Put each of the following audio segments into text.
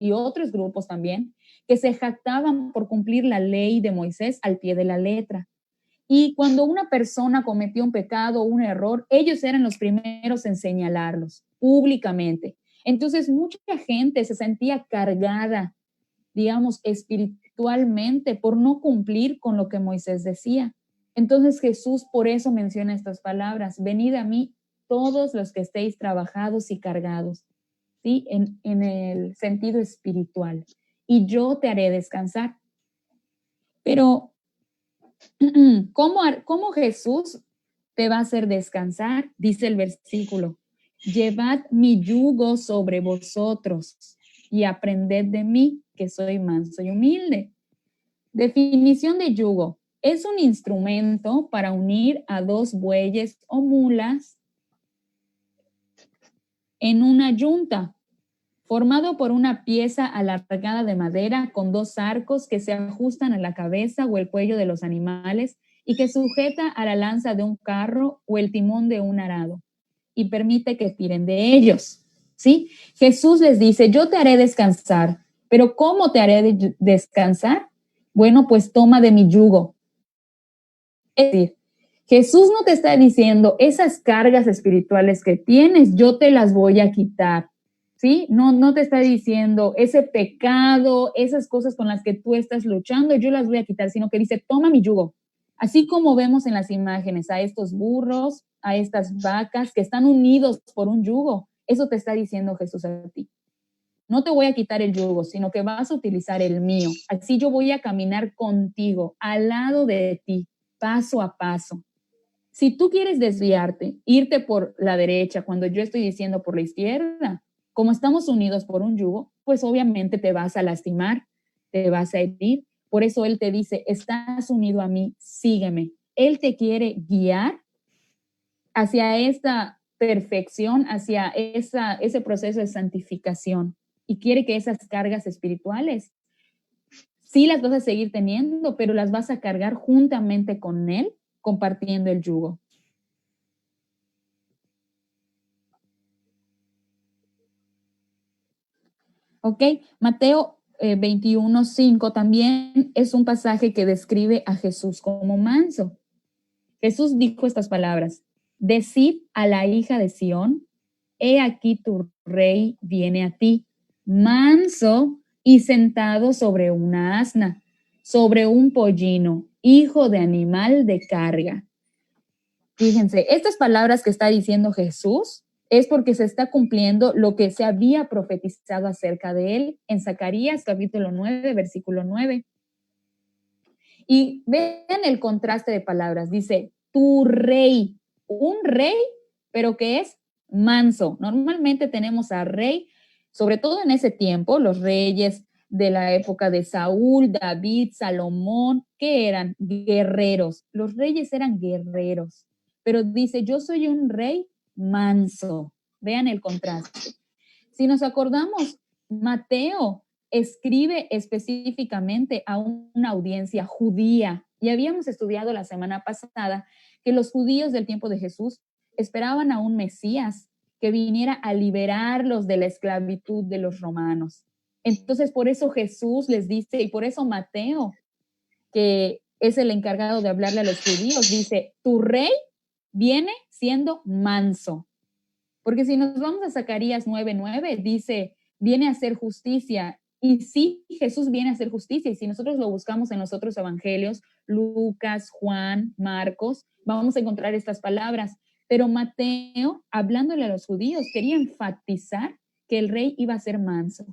y otros grupos también, que se jactaban por cumplir la ley de Moisés al pie de la letra. Y cuando una persona cometió un pecado o un error, ellos eran los primeros en señalarlos públicamente. Entonces, mucha gente se sentía cargada, digamos, espiritualmente por no cumplir con lo que Moisés decía. Entonces Jesús por eso menciona estas palabras: venid a mí todos los que estéis trabajados y cargados, ¿sí? En el sentido espiritual, y yo te haré descansar. Pero, ¿cómo Jesús te va a hacer descansar? Dice el versículo: llevad mi yugo sobre vosotros y aprended de mí, que soy manso y humilde. Definición de yugo: es un instrumento para unir a dos bueyes o mulas en una yunta, formado por una pieza alargada de madera con dos arcos que se ajustan a la cabeza o el cuello de los animales y que sujeta a la lanza de un carro o el timón de un arado y permite que tiren de ellos, ¿sí? Jesús les dice: yo te haré descansar. ¿Pero cómo te haré descansar? Bueno, pues toma de mi yugo. Es decir, Jesús no te está diciendo: esas cargas espirituales que tienes, yo te las voy a quitar, ¿sí? No te está diciendo: ese pecado, esas cosas con las que tú estás luchando, yo las voy a quitar, sino que dice: toma mi yugo. Así como vemos en las imágenes a estos burros, a estas vacas que están unidos por un yugo, eso te está diciendo Jesús a ti. No te voy a quitar el yugo, sino que vas a utilizar el mío. Así yo voy a caminar contigo, al lado de ti, paso a paso. Si tú quieres desviarte, irte por la derecha cuando yo estoy diciendo por la izquierda, como estamos unidos por un yugo, pues obviamente te vas a lastimar, te vas a herir. Por eso Él te dice: estás unido a mí, sígueme. Él te quiere guiar hacia esta perfección, hacia ese proceso de santificación, y quiere que esas cargas espirituales sí las vas a seguir teniendo, pero las vas a cargar juntamente con Él, compartiendo el yugo. Ok, Mateo 21:5 también es un pasaje que describe a Jesús como manso. Jesús dijo estas palabras: decid a la hija de Sión, he aquí tu rey viene a ti, manso y sentado sobre una asna, sobre un pollino, hijo de animal de carga. Fíjense, estas palabras que está diciendo Jesús es porque se está cumpliendo lo que se había profetizado acerca de él en Zacarías capítulo 9, versículo 9. Y vean el contraste de palabras. Dice: tu rey, un rey, pero que es manso. Normalmente tenemos a rey, sobre todo en ese tiempo, los reyes de la época de Saúl, David, Salomón, que eran guerreros. Los reyes eran guerreros. Pero dice: yo soy un rey manso. Vean el contraste. Si nos acordamos, Mateo escribe específicamente a una audiencia judía, y habíamos estudiado la semana pasada que los judíos del tiempo de Jesús esperaban a un Mesías que viniera a liberarlos de la esclavitud de los romanos. Entonces, por eso Jesús les dice, y por eso Mateo, que es el encargado de hablarle a los judíos, dice: tu rey viene siendo manso. Porque si nos vamos a Zacarías 9:9, dice: viene a hacer justicia. Y sí, Jesús viene a hacer justicia. Y si nosotros lo buscamos en los otros evangelios, Lucas, Juan, Marcos, vamos a encontrar estas palabras. Pero Mateo, hablándole a los judíos, quería enfatizar que el rey iba a ser manso.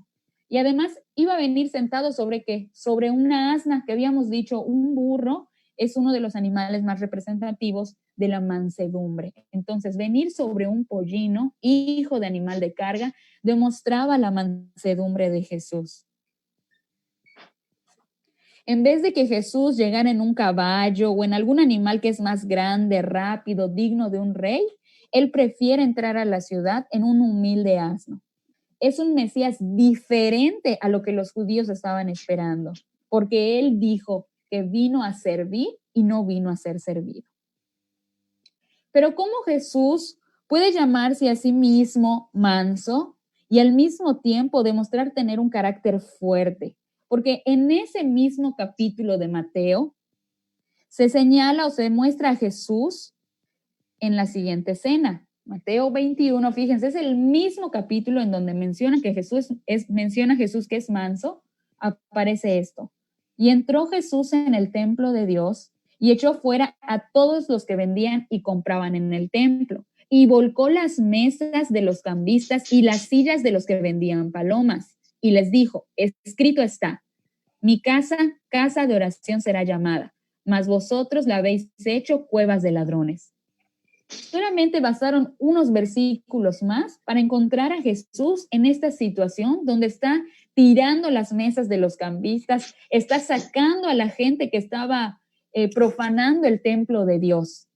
Y además iba a venir sentado sobre ¿qué? Sobre una asna, que habíamos dicho, un burro es uno de los animales más representativos de la mansedumbre. Entonces, venir sobre un pollino, hijo de animal de carga, demostraba la mansedumbre de Jesús. En vez de que Jesús llegara en un caballo o en algún animal que es más grande, rápido, digno de un rey, él prefiere entrar a la ciudad en un humilde asno. Es un Mesías diferente a lo que los judíos estaban esperando, porque él dijo que vino a servir y no vino a ser servido. Pero ¿cómo Jesús puede llamarse a sí mismo manso y al mismo tiempo demostrar tener un carácter fuerte. Porque en ese mismo capítulo de Mateo se señala o se muestra a Jesús en la siguiente escena. Mateo 21, fíjense, es el mismo capítulo en donde menciona que menciona a Jesús que es manso, aparece esto. Y entró Jesús en el templo de Dios y echó fuera a todos los que vendían y compraban en el templo, y volcó las mesas de los cambistas y las sillas de los que vendían palomas, y les dijo, escrito está, mi casa, casa de oración será llamada, mas vosotros la habéis hecho cuevas de ladrones. Solamente bastaron unos versículos más para encontrar a Jesús en esta situación donde está tirando las mesas de los cambistas, está sacando a la gente que estaba profanando el templo de Dios.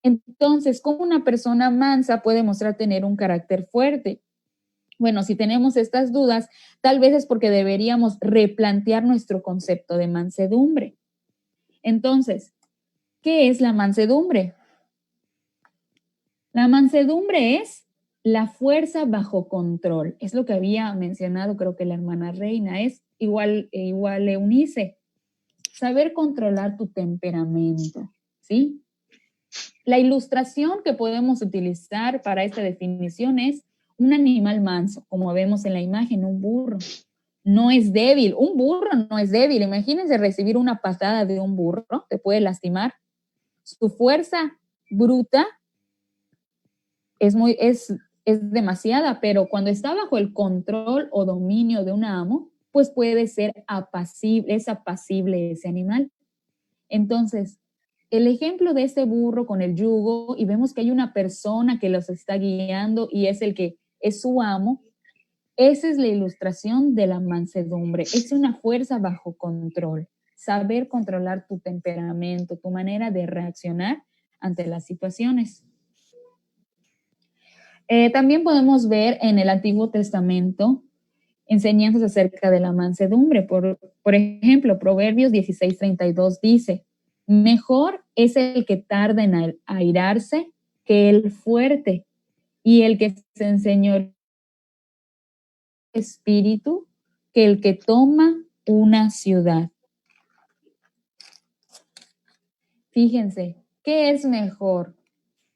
Entonces, ¿cómo una persona mansa puede mostrar tener un carácter fuerte? Bueno, si tenemos estas dudas, tal vez es porque deberíamos replantear nuestro concepto de mansedumbre. Entonces, ¿qué es la mansedumbre? La mansedumbre es la fuerza bajo control. Es lo que había mencionado, creo que la hermana Reina, es igual Eunice. Saber controlar tu temperamento, ¿sí? La ilustración que podemos utilizar para esta definición es un animal manso, como vemos en la imagen, un burro. No es débil, un burro no es débil. Imagínense recibir una patada de un burro, te puede lastimar. Su fuerza bruta es demasiada, pero cuando está bajo el control o dominio de un amo, pues puede ser apacible, es apacible ese animal. Entonces, el ejemplo de este burro con el yugo, y vemos que hay una persona que los está guiando y es el que es su amo, esa es la ilustración de la mansedumbre. Es una fuerza bajo control, saber controlar tu temperamento, tu manera de reaccionar ante las situaciones. También podemos ver en el Antiguo Testamento enseñanzas acerca de la mansedumbre. Por ejemplo, Proverbios 16:32 dice, mejor es el que tarda en airarse que el fuerte, y el que se enseñorea espíritu que el que toma una ciudad. Fíjense, ¿qué es mejor?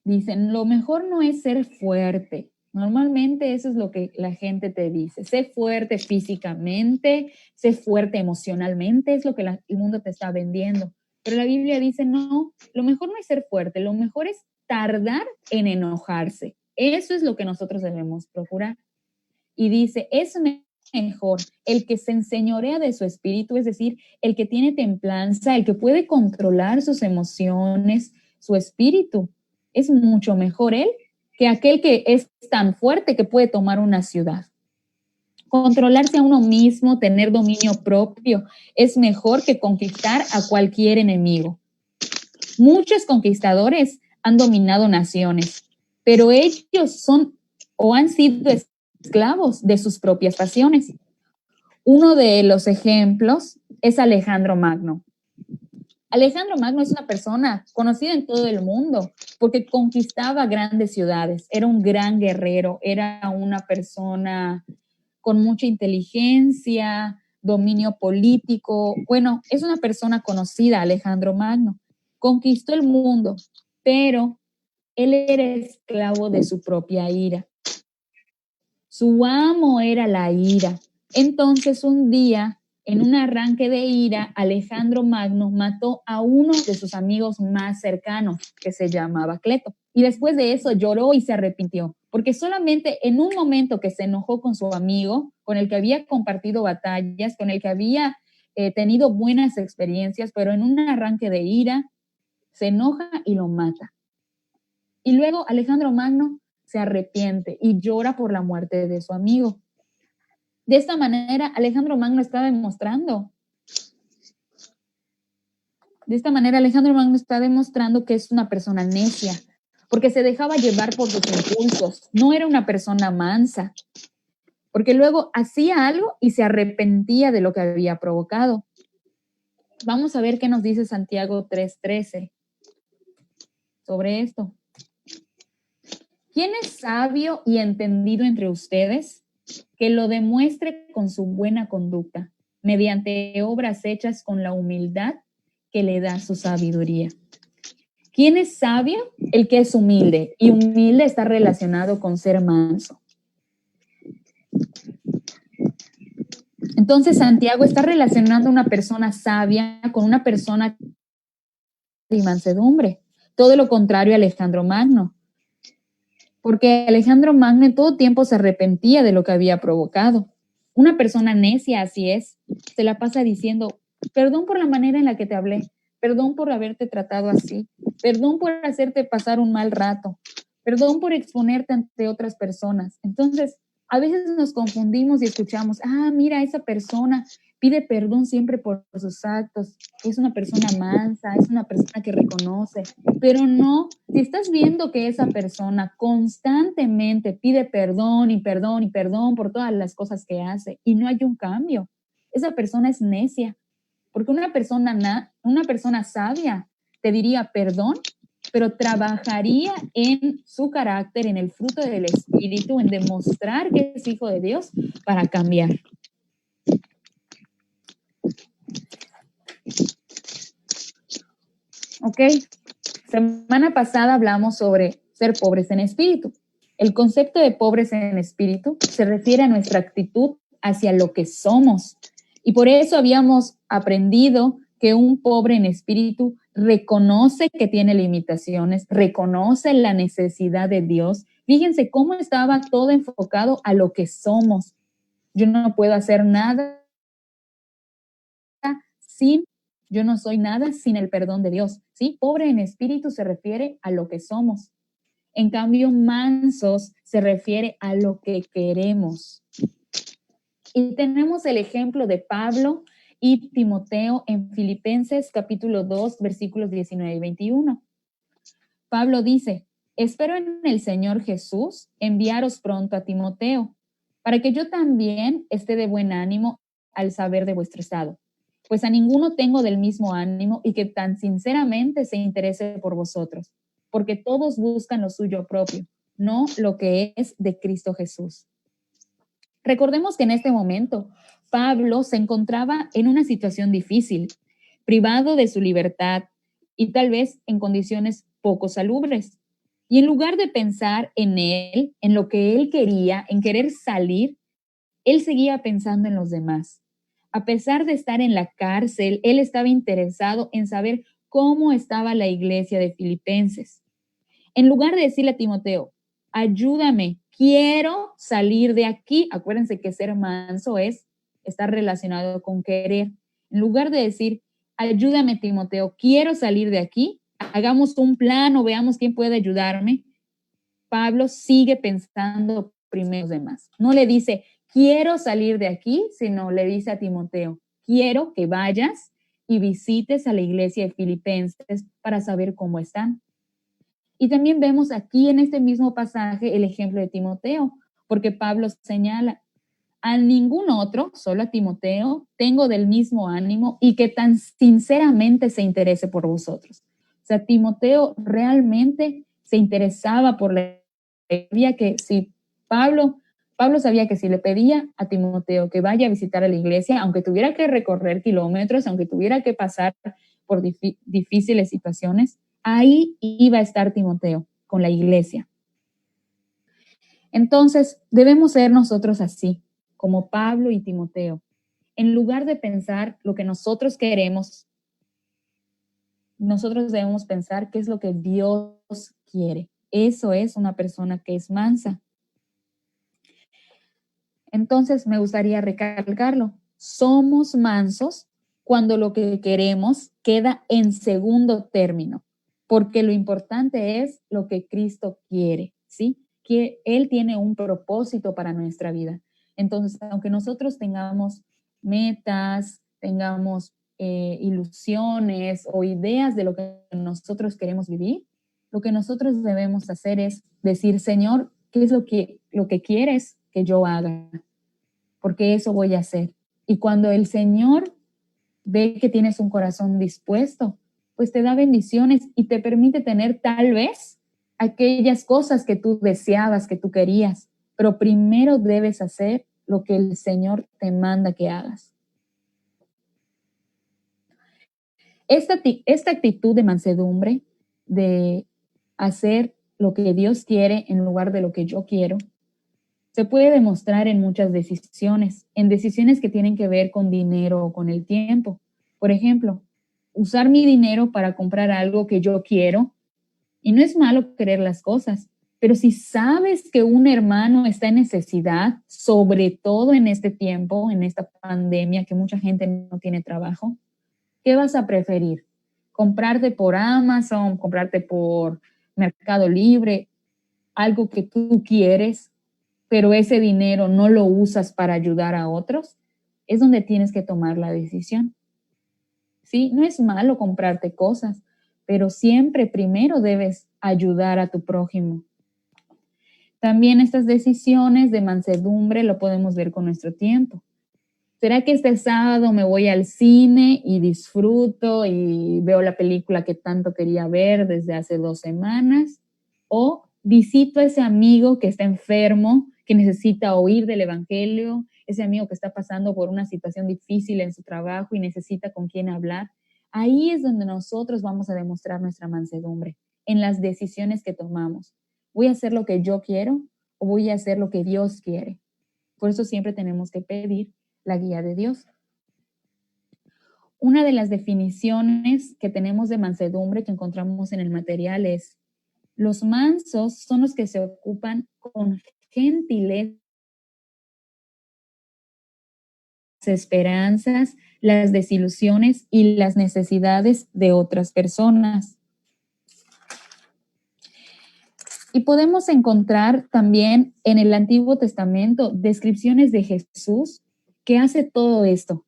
Dicen, lo mejor no es ser fuerte. Normalmente eso es lo que la gente te dice. Sé fuerte físicamente, sé fuerte emocionalmente, es lo que el mundo te está vendiendo. Pero la Biblia dice, no, lo mejor no es ser fuerte, lo mejor es tardar en enojarse. Eso es lo que nosotros debemos procurar. Y dice, es mejor el que se enseñorea de su espíritu, es decir, el que tiene templanza, el que puede controlar sus emociones, su espíritu. Es mucho mejor él que aquel que es tan fuerte que puede tomar una ciudad. Controlarse a uno mismo, tener dominio propio, es mejor que conquistar a cualquier enemigo. Muchos conquistadores han dominado naciones, pero ellos son o han sido esclavos de sus propias pasiones. Uno de los ejemplos es Alejandro Magno. Alejandro Magno es una persona conocida en todo el mundo porque conquistaba grandes ciudades, era un gran guerrero, era una persona con mucha inteligencia, dominio político. Bueno, es una persona conocida, Alejandro Magno. Conquistó el mundo, pero él era esclavo de su propia ira. Su amo era la ira. Entonces, un día, en un arranque de ira, Alejandro Magno mató a uno de sus amigos más cercanos, que se llamaba Cleto. Y después de eso lloró y se arrepintió, porque solamente en un momento que se enojó con su amigo, con el que había compartido batallas, con el que había tenido buenas experiencias, pero en un arranque de ira, se enoja y lo mata. Y luego Alejandro Magno se arrepiente y llora por la muerte de su amigo. De esta manera, Alejandro Magno está demostrando que es una persona necia, porque se dejaba llevar por sus impulsos, no era una persona mansa, porque luego hacía algo y se arrepentía de lo que había provocado. Vamos a ver qué nos dice Santiago 3:13 sobre esto. ¿Quién es sabio y entendido entre ustedes? que lo demuestre con su buena conducta, mediante obras hechas con la humildad que le da su sabiduría. ¿Quién es sabio? El que es humilde, y humilde está relacionado con ser manso. Entonces Santiago está relacionando a una persona sabia con una persona de mansedumbre. Todo lo contrario a Alejandro Magno. Porque Alejandro Magno en todo tiempo se arrepentía de lo que había provocado. Una persona necia, así es, se la pasa diciendo, perdón por la manera en la que te hablé, perdón por haberte tratado así, perdón por hacerte pasar un mal rato, perdón por exponerte ante otras personas. Entonces, a veces nos confundimos y escuchamos, mira, esa persona pide perdón siempre por sus actos, es una persona mansa, es una persona que reconoce, pero no, si estás viendo que esa persona constantemente pide perdón y perdón y perdón por todas las cosas que hace y no hay un cambio, esa persona es necia, porque una persona sabia te diría perdón, pero trabajaría en su carácter, en el fruto del Espíritu, en demostrar que es hijo de Dios para cambiar. Ok, semana pasada hablamos sobre ser pobres en espíritu. El concepto de pobres en espíritu se refiere a nuestra actitud hacia lo que somos. Y por eso habíamos aprendido que un pobre en espíritu reconoce que tiene limitaciones, reconoce la necesidad de Dios. Fíjense cómo estaba todo enfocado a lo que somos. Yo no puedo hacer nada sin, yo no soy nada sin el perdón de Dios. ¿Sí? Pobre en espíritu se refiere a lo que somos. En cambio, mansos se refiere a lo que queremos. Y tenemos el ejemplo de Pablo y Timoteo en Filipenses capítulo 2, versículos 19 y 21. Pablo dice, espero en el Señor Jesús enviaros pronto a Timoteo, para que yo también esté de buen ánimo al saber de vuestro estado. Pues a ninguno tengo del mismo ánimo y que tan sinceramente se interese por vosotros, porque todos buscan lo suyo propio, no lo que es de Cristo Jesús. Recordemos que en este momento Pablo se encontraba en una situación difícil, privado de su libertad y tal vez en condiciones poco salubres. Y en lugar de pensar en él, en lo que él quería, en querer salir, él seguía pensando en los demás. A pesar de estar en la cárcel, él estaba interesado en saber cómo estaba la iglesia de Filipenses. En lugar de decirle a Timoteo, ayúdame, quiero salir de aquí. Acuérdense que ser manso es estar relacionado con querer. En lugar de decir, ayúdame, Timoteo, quiero salir de aquí, hagamos un plan o veamos quién puede ayudarme. Pablo sigue pensando primero en los demás. No le dice, quiero salir de aquí, sino le dice a Timoteo, quiero que vayas y visites a la iglesia de Filipenses para saber cómo están. Y también vemos aquí en este mismo pasaje el ejemplo de Timoteo, porque Pablo señala, a ningún otro, solo a Timoteo, tengo del mismo ánimo y que tan sinceramente se interese por vosotros. O sea, Timoteo realmente se interesaba por la iglesia, que si Pablo sabía que si le pedía a Timoteo que vaya a visitar a la iglesia, aunque tuviera que recorrer kilómetros, aunque tuviera que pasar por difíciles situaciones, ahí iba a estar Timoteo con la iglesia. Entonces, debemos ser nosotros así, como Pablo y Timoteo. En lugar de pensar lo que nosotros queremos, nosotros debemos pensar qué es lo que Dios quiere. Eso es una persona que es mansa. Entonces, me gustaría recalcarlo. Somos mansos cuando lo que queremos queda en segundo término, porque lo importante es lo que Cristo quiere, ¿sí? Que Él tiene un propósito para nuestra vida. Entonces, aunque nosotros tengamos metas, tengamos ilusiones o ideas de lo que nosotros queremos vivir, lo que nosotros debemos hacer es decir, Señor, ¿qué es lo que quieres que yo haga? Porque eso voy a hacer. Y cuando el Señor ve que tienes un corazón dispuesto, pues te da bendiciones y te permite tener tal vez aquellas cosas que tú deseabas, que tú querías. pero primero debes hacer lo que el Señor te manda que hagas. Esta actitud de mansedumbre, de hacer lo que Dios quiere en lugar de lo que yo quiero, se puede demostrar en muchas decisiones, en decisiones que tienen que ver con dinero o con el tiempo. Por ejemplo, usar mi dinero para comprar algo que yo quiero, y no es malo querer las cosas, pero si sabes que un hermano está en necesidad, sobre todo en este tiempo, en esta pandemia, que mucha gente no tiene trabajo, ¿qué vas a preferir? ¿Comprarte por Amazon, comprarte por Mercado Libre, algo que tú quieres, pero ese dinero no lo usas para ayudar a otros? Es donde tienes que tomar la decisión. ¿Sí? No es malo comprarte cosas, pero siempre primero debes ayudar a tu prójimo. También estas decisiones de mansedumbre lo podemos ver con nuestro tiempo. ¿Será que este sábado me voy al cine y disfruto y veo la película que tanto quería ver desde hace 2 semanas? ¿O visito a ese amigo que está enfermo, que necesita oír del evangelio, ese amigo que está pasando por una situación difícil en su trabajo y necesita con quién hablar? Ahí es donde nosotros vamos a demostrar nuestra mansedumbre, en las decisiones que tomamos. ¿Voy a hacer lo que yo quiero o voy a hacer lo que Dios quiere? Por eso siempre tenemos que pedir la guía de Dios. Una de las definiciones que tenemos de mansedumbre que encontramos en el material es: los mansos son los que se ocupan con gentileza las esperanzas, las desilusiones y las necesidades de otras personas. Y podemos encontrar también en el Antiguo Testamento descripciones de Jesús que hace todo esto.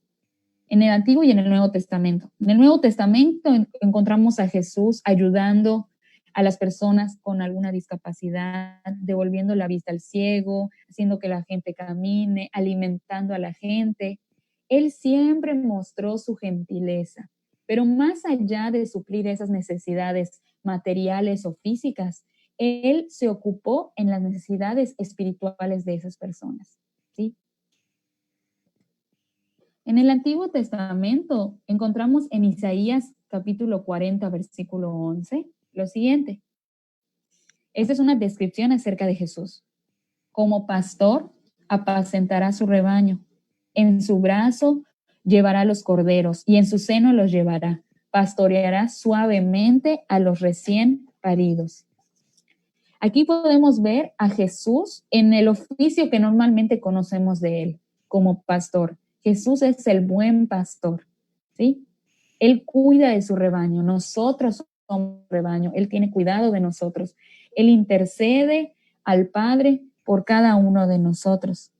En el Antiguo y en el Nuevo Testamento. En el Nuevo Testamento encontramos a Jesús ayudando a las personas con alguna discapacidad, devolviendo la vista al ciego, haciendo que la gente camine, alimentando a la gente. Él siempre mostró su gentileza, pero más allá de suplir esas necesidades materiales o físicas, él se ocupó en las necesidades espirituales de esas personas, ¿sí? En el Antiguo Testamento encontramos en Isaías capítulo 40, versículo 11, lo siguiente. Esta es una descripción acerca de Jesús. Como pastor, apacentará su rebaño. En su brazo llevará los corderos y en su seno los llevará. Pastoreará suavemente a los recién paridos. Aquí podemos ver a Jesús en el oficio que normalmente conocemos de él, como pastor. Jesús es el buen pastor, ¿sí? Él cuida de su rebaño, nosotros somos rebaño, Él tiene cuidado de nosotros. Él intercede al Padre por cada uno de nosotros.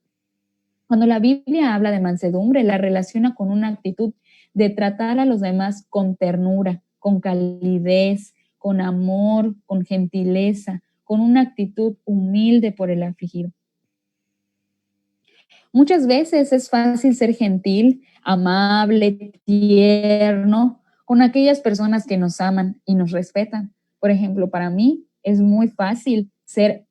Cuando la Biblia habla de mansedumbre, la relaciona con una actitud de tratar a los demás con ternura, con calidez, con amor, con gentileza, con una actitud humilde por el afligido. Muchas veces es fácil ser gentil, amable, tierno con aquellas personas que nos aman y nos respetan. Por ejemplo, para mí es muy fácil ser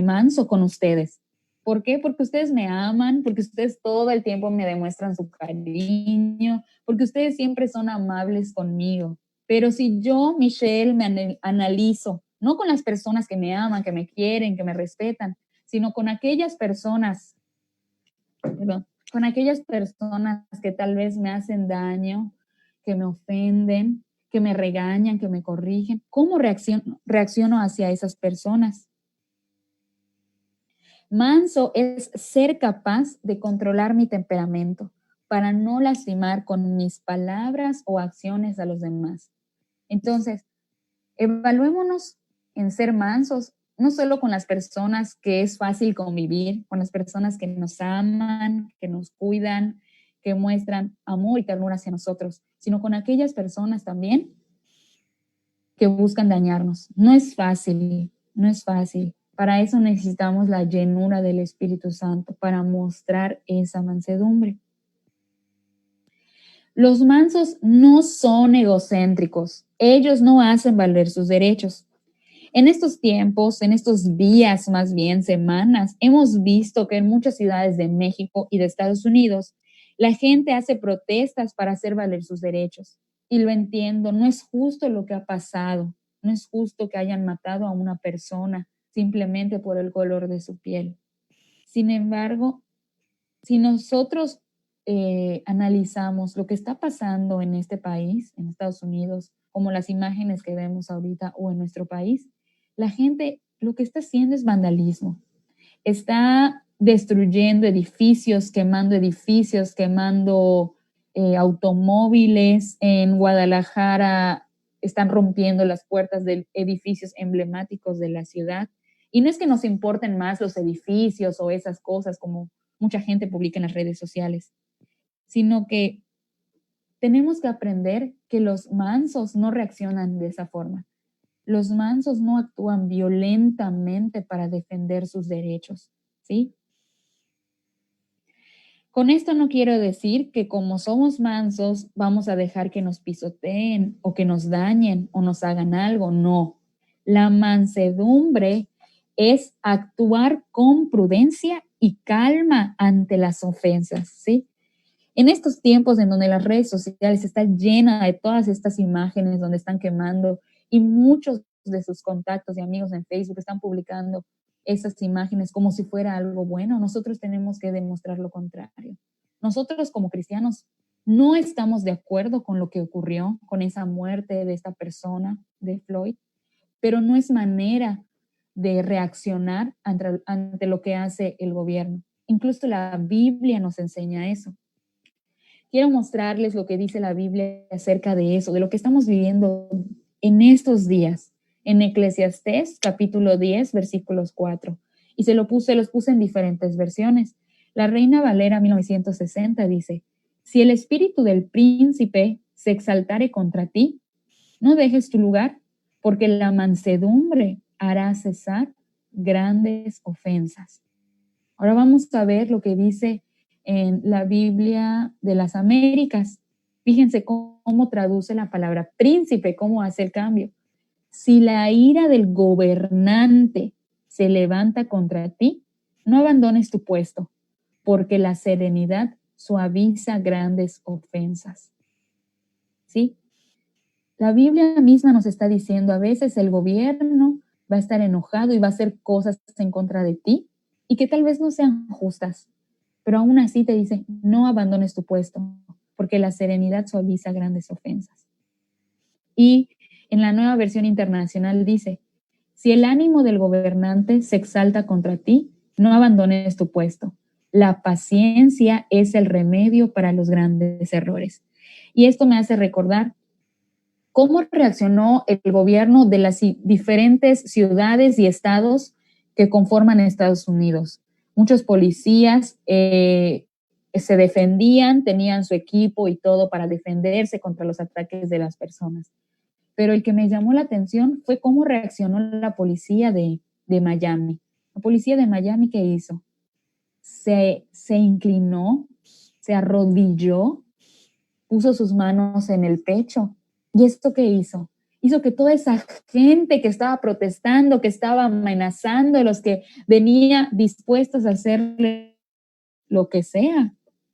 manso con ustedes. ¿Por qué? Porque ustedes me aman, porque ustedes todo el tiempo me demuestran su cariño, porque ustedes siempre son amables conmigo. Pero si yo, Michelle, me analizo, no con las personas que me aman, que me quieren, que me respetan, sino con aquellas personas, perdón, con aquellas personas que tal vez me hacen daño, que me ofenden, que me regañan, que me corrigen, ¿cómo reacciono hacia esas personas? Manso es ser capaz de controlar mi temperamento para no lastimar con mis palabras o acciones a los demás. Entonces, evaluémonos en ser mansos, no solo con las personas que es fácil convivir, con las personas que nos aman, que nos cuidan, que muestran amor y ternura hacia nosotros, sino con aquellas personas también que buscan dañarnos. No es fácil, no es fácil. Para eso necesitamos la llenura del Espíritu Santo, para mostrar esa mansedumbre. Los mansos no son egocéntricos. Ellos no hacen valer sus derechos. En estos tiempos, en estos días, más bien semanas, hemos visto que en muchas ciudades de México y de Estados Unidos, la gente hace protestas para hacer valer sus derechos. Y lo entiendo, no es justo lo que ha pasado, no es justo que hayan matado a una persona simplemente por el color de su piel. Sin embargo, si nosotros analizamos lo que está pasando en este país, en Estados Unidos, como las imágenes que vemos ahorita o en nuestro país, la gente lo que está haciendo es vandalismo. Está destruyendo edificios, quemando automóviles. En Guadalajara están rompiendo las puertas de edificios emblemáticos de la ciudad. Y no es que nos importen más los edificios o esas cosas como mucha gente publica en las redes sociales, sino que tenemos que aprender que los mansos no reaccionan de esa forma. Los mansos no actúan violentamente para defender sus derechos, ¿sí? Con esto no quiero decir que como somos mansos vamos a dejar que nos pisoteen o que nos dañen o nos hagan algo, no. La mansedumbre es actuar con prudencia y calma ante las ofensas, ¿sí? En estos tiempos en donde las redes sociales están llenas de todas estas imágenes donde están quemando y muchos de sus contactos y amigos en Facebook están publicando esas imágenes como si fuera algo bueno, nosotros tenemos que demostrar lo contrario. Nosotros como cristianos no estamos de acuerdo con lo que ocurrió, con esa muerte de esta persona, de Floyd, pero no es manera de reaccionar ante lo que hace el gobierno. Incluso la Biblia nos enseña eso. Quiero mostrarles lo que dice la Biblia acerca de eso, de lo que estamos viviendo en estos días, en Eclesiastés capítulo 10, versículos 4. Y los puse en diferentes versiones. La Reina Valera 1960 dice, si el espíritu del príncipe se exaltare contra ti, no dejes tu lugar, porque la mansedumbre hará cesar grandes ofensas. Ahora vamos a ver lo que dice en la Biblia de las Américas. Fíjense cómo traduce la palabra príncipe, cómo hace el cambio. Si la ira del gobernante se levanta contra ti, no abandones tu puesto, porque la serenidad suaviza grandes ofensas. ¿Sí? La Biblia misma nos está diciendo, a veces el gobierno va a estar enojado y va a hacer cosas en contra de ti y que tal vez no sean justas, pero aún así te dice, no abandones tu puesto, porque la serenidad suaviza grandes ofensas. Y en la Nueva Versión Internacional dice, si el ánimo del gobernante se exalta contra ti, no abandones tu puesto. La paciencia es el remedio para los grandes errores. Y esto me hace recordar cómo reaccionó el gobierno de las diferentes ciudades y estados que conforman Estados Unidos. Muchos policías se defendían, tenían su equipo y todo para defenderse contra los ataques de las personas. Pero el que me llamó la atención fue cómo reaccionó la policía de Miami. La policía de Miami, ¿qué hizo? Se inclinó, se arrodilló, puso sus manos en el pecho. ¿Y esto qué hizo? Hizo que toda esa gente que estaba protestando, que estaba amenazando, los que venía dispuestos a hacerle lo que sea,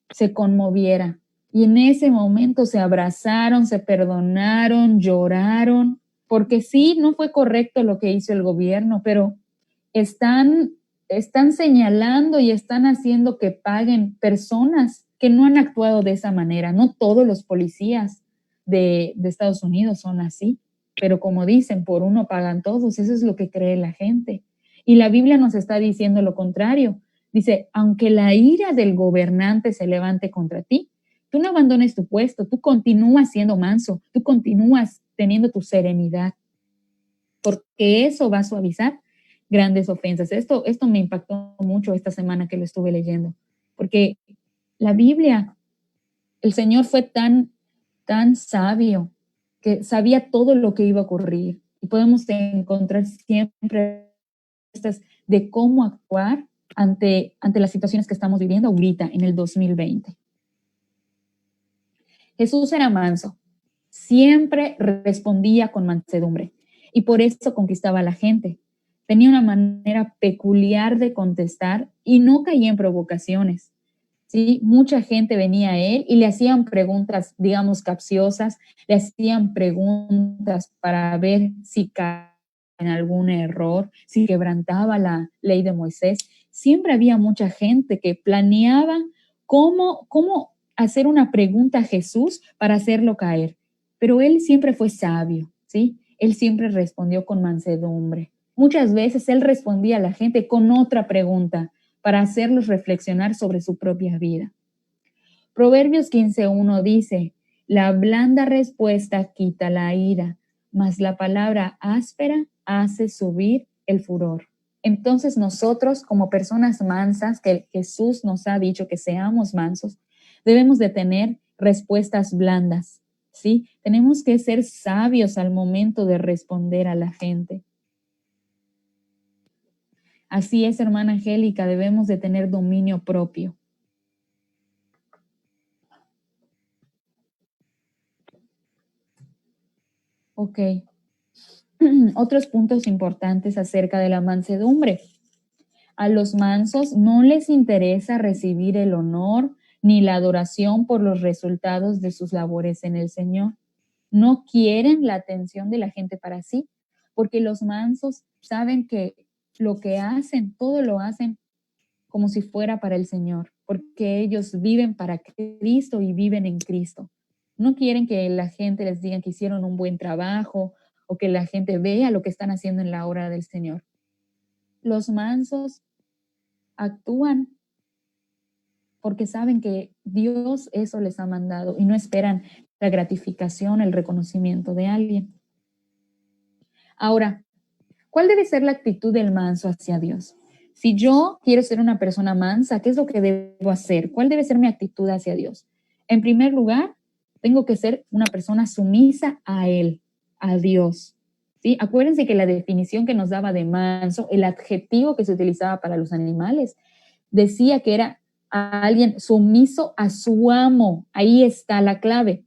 se conmoviera. Y en ese momento se abrazaron, se perdonaron, lloraron, porque sí, no fue correcto lo que hizo el gobierno, pero están señalando y están haciendo que paguen personas que no han actuado de esa manera. No todos los policías de Estados Unidos son así, pero como dicen, por uno pagan todos, eso es lo que cree la gente. Y la Biblia nos está diciendo lo contrario. Dice, aunque la ira del gobernante se levante contra ti, tú no abandones tu puesto, tú continúas siendo manso, tú continúas teniendo tu serenidad, porque eso va a suavizar grandes ofensas. Esto me impactó mucho esta semana que lo estuve leyendo, porque la Biblia, el Señor fue tan sabio que sabía todo lo que iba a ocurrir y podemos encontrar siempre estas de cómo actuar ante las situaciones que estamos viviendo ahorita en el 2020. Jesús era manso, siempre respondía con mansedumbre. y por eso conquistaba a la gente. Tenía una manera peculiar de contestar y no caía en provocaciones. ¿Sí? Mucha gente venía a él y le hacían preguntas, digamos, capciosas, le hacían preguntas para ver si caía en algún error, si quebrantaba la ley de Moisés. Siempre había mucha gente que planeaba cómo hacer una pregunta a Jesús para hacerlo caer. Pero él siempre fue sabio, ¿sí? Él siempre respondió con mansedumbre. Muchas veces él respondía a la gente con otra pregunta para hacerlos reflexionar sobre su propia vida. Proverbios 15:1 dice, la blanda respuesta quita la ira, mas la palabra áspera hace subir el furor. Entonces nosotros, como personas mansas, que Jesús nos ha dicho que seamos mansos, debemos de tener respuestas blandas, ¿sí? Tenemos que ser sabios al momento de responder a la gente. Así es, hermana Angélica, debemos de tener dominio propio. Ok. Otros puntos importantes acerca de la mansedumbre. A los mansos no les interesa recibir el honor ni la adoración por los resultados de sus labores en el Señor. No quieren la atención de la gente para sí, porque los mansos saben que lo que hacen, todo lo hacen como si fuera para el Señor, porque ellos viven para Cristo y viven en Cristo. No quieren que la gente les diga que hicieron un buen trabajo o que la gente vea lo que están haciendo en la obra del Señor. Los mansos actúan porque saben que Dios eso les ha mandado y no esperan la gratificación, el reconocimiento de alguien. Ahora, ¿cuál debe ser la actitud del manso hacia Dios? Si yo quiero ser una persona mansa, ¿qué es lo que debo hacer? ¿Cuál debe ser mi actitud hacia Dios? En primer lugar, tengo que ser una persona sumisa a Él, a Dios. ¿Sí? Acuérdense que la definición que nos daba de manso, el adjetivo que se utilizaba para los animales, decía que era a alguien sumiso a su amo. Ahí está la clave.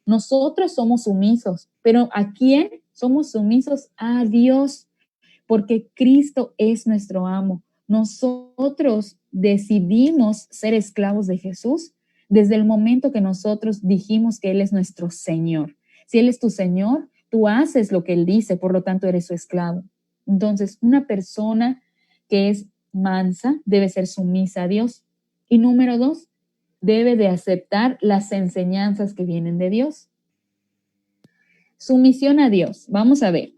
Nosotros somos sumisos, pero ¿a quién? Somos sumisos a Dios, porque Cristo es nuestro amo. Nosotros decidimos ser esclavos de Jesús desde el momento que nosotros dijimos que Él es nuestro Señor. Si Él es tu Señor, tú haces lo que Él dice, por lo tanto eres su esclavo. Entonces, una persona que es mansa debe ser sumisa a Dios. Y número 2, debe de aceptar las enseñanzas que vienen de Dios. Sumisión a Dios. Vamos a ver.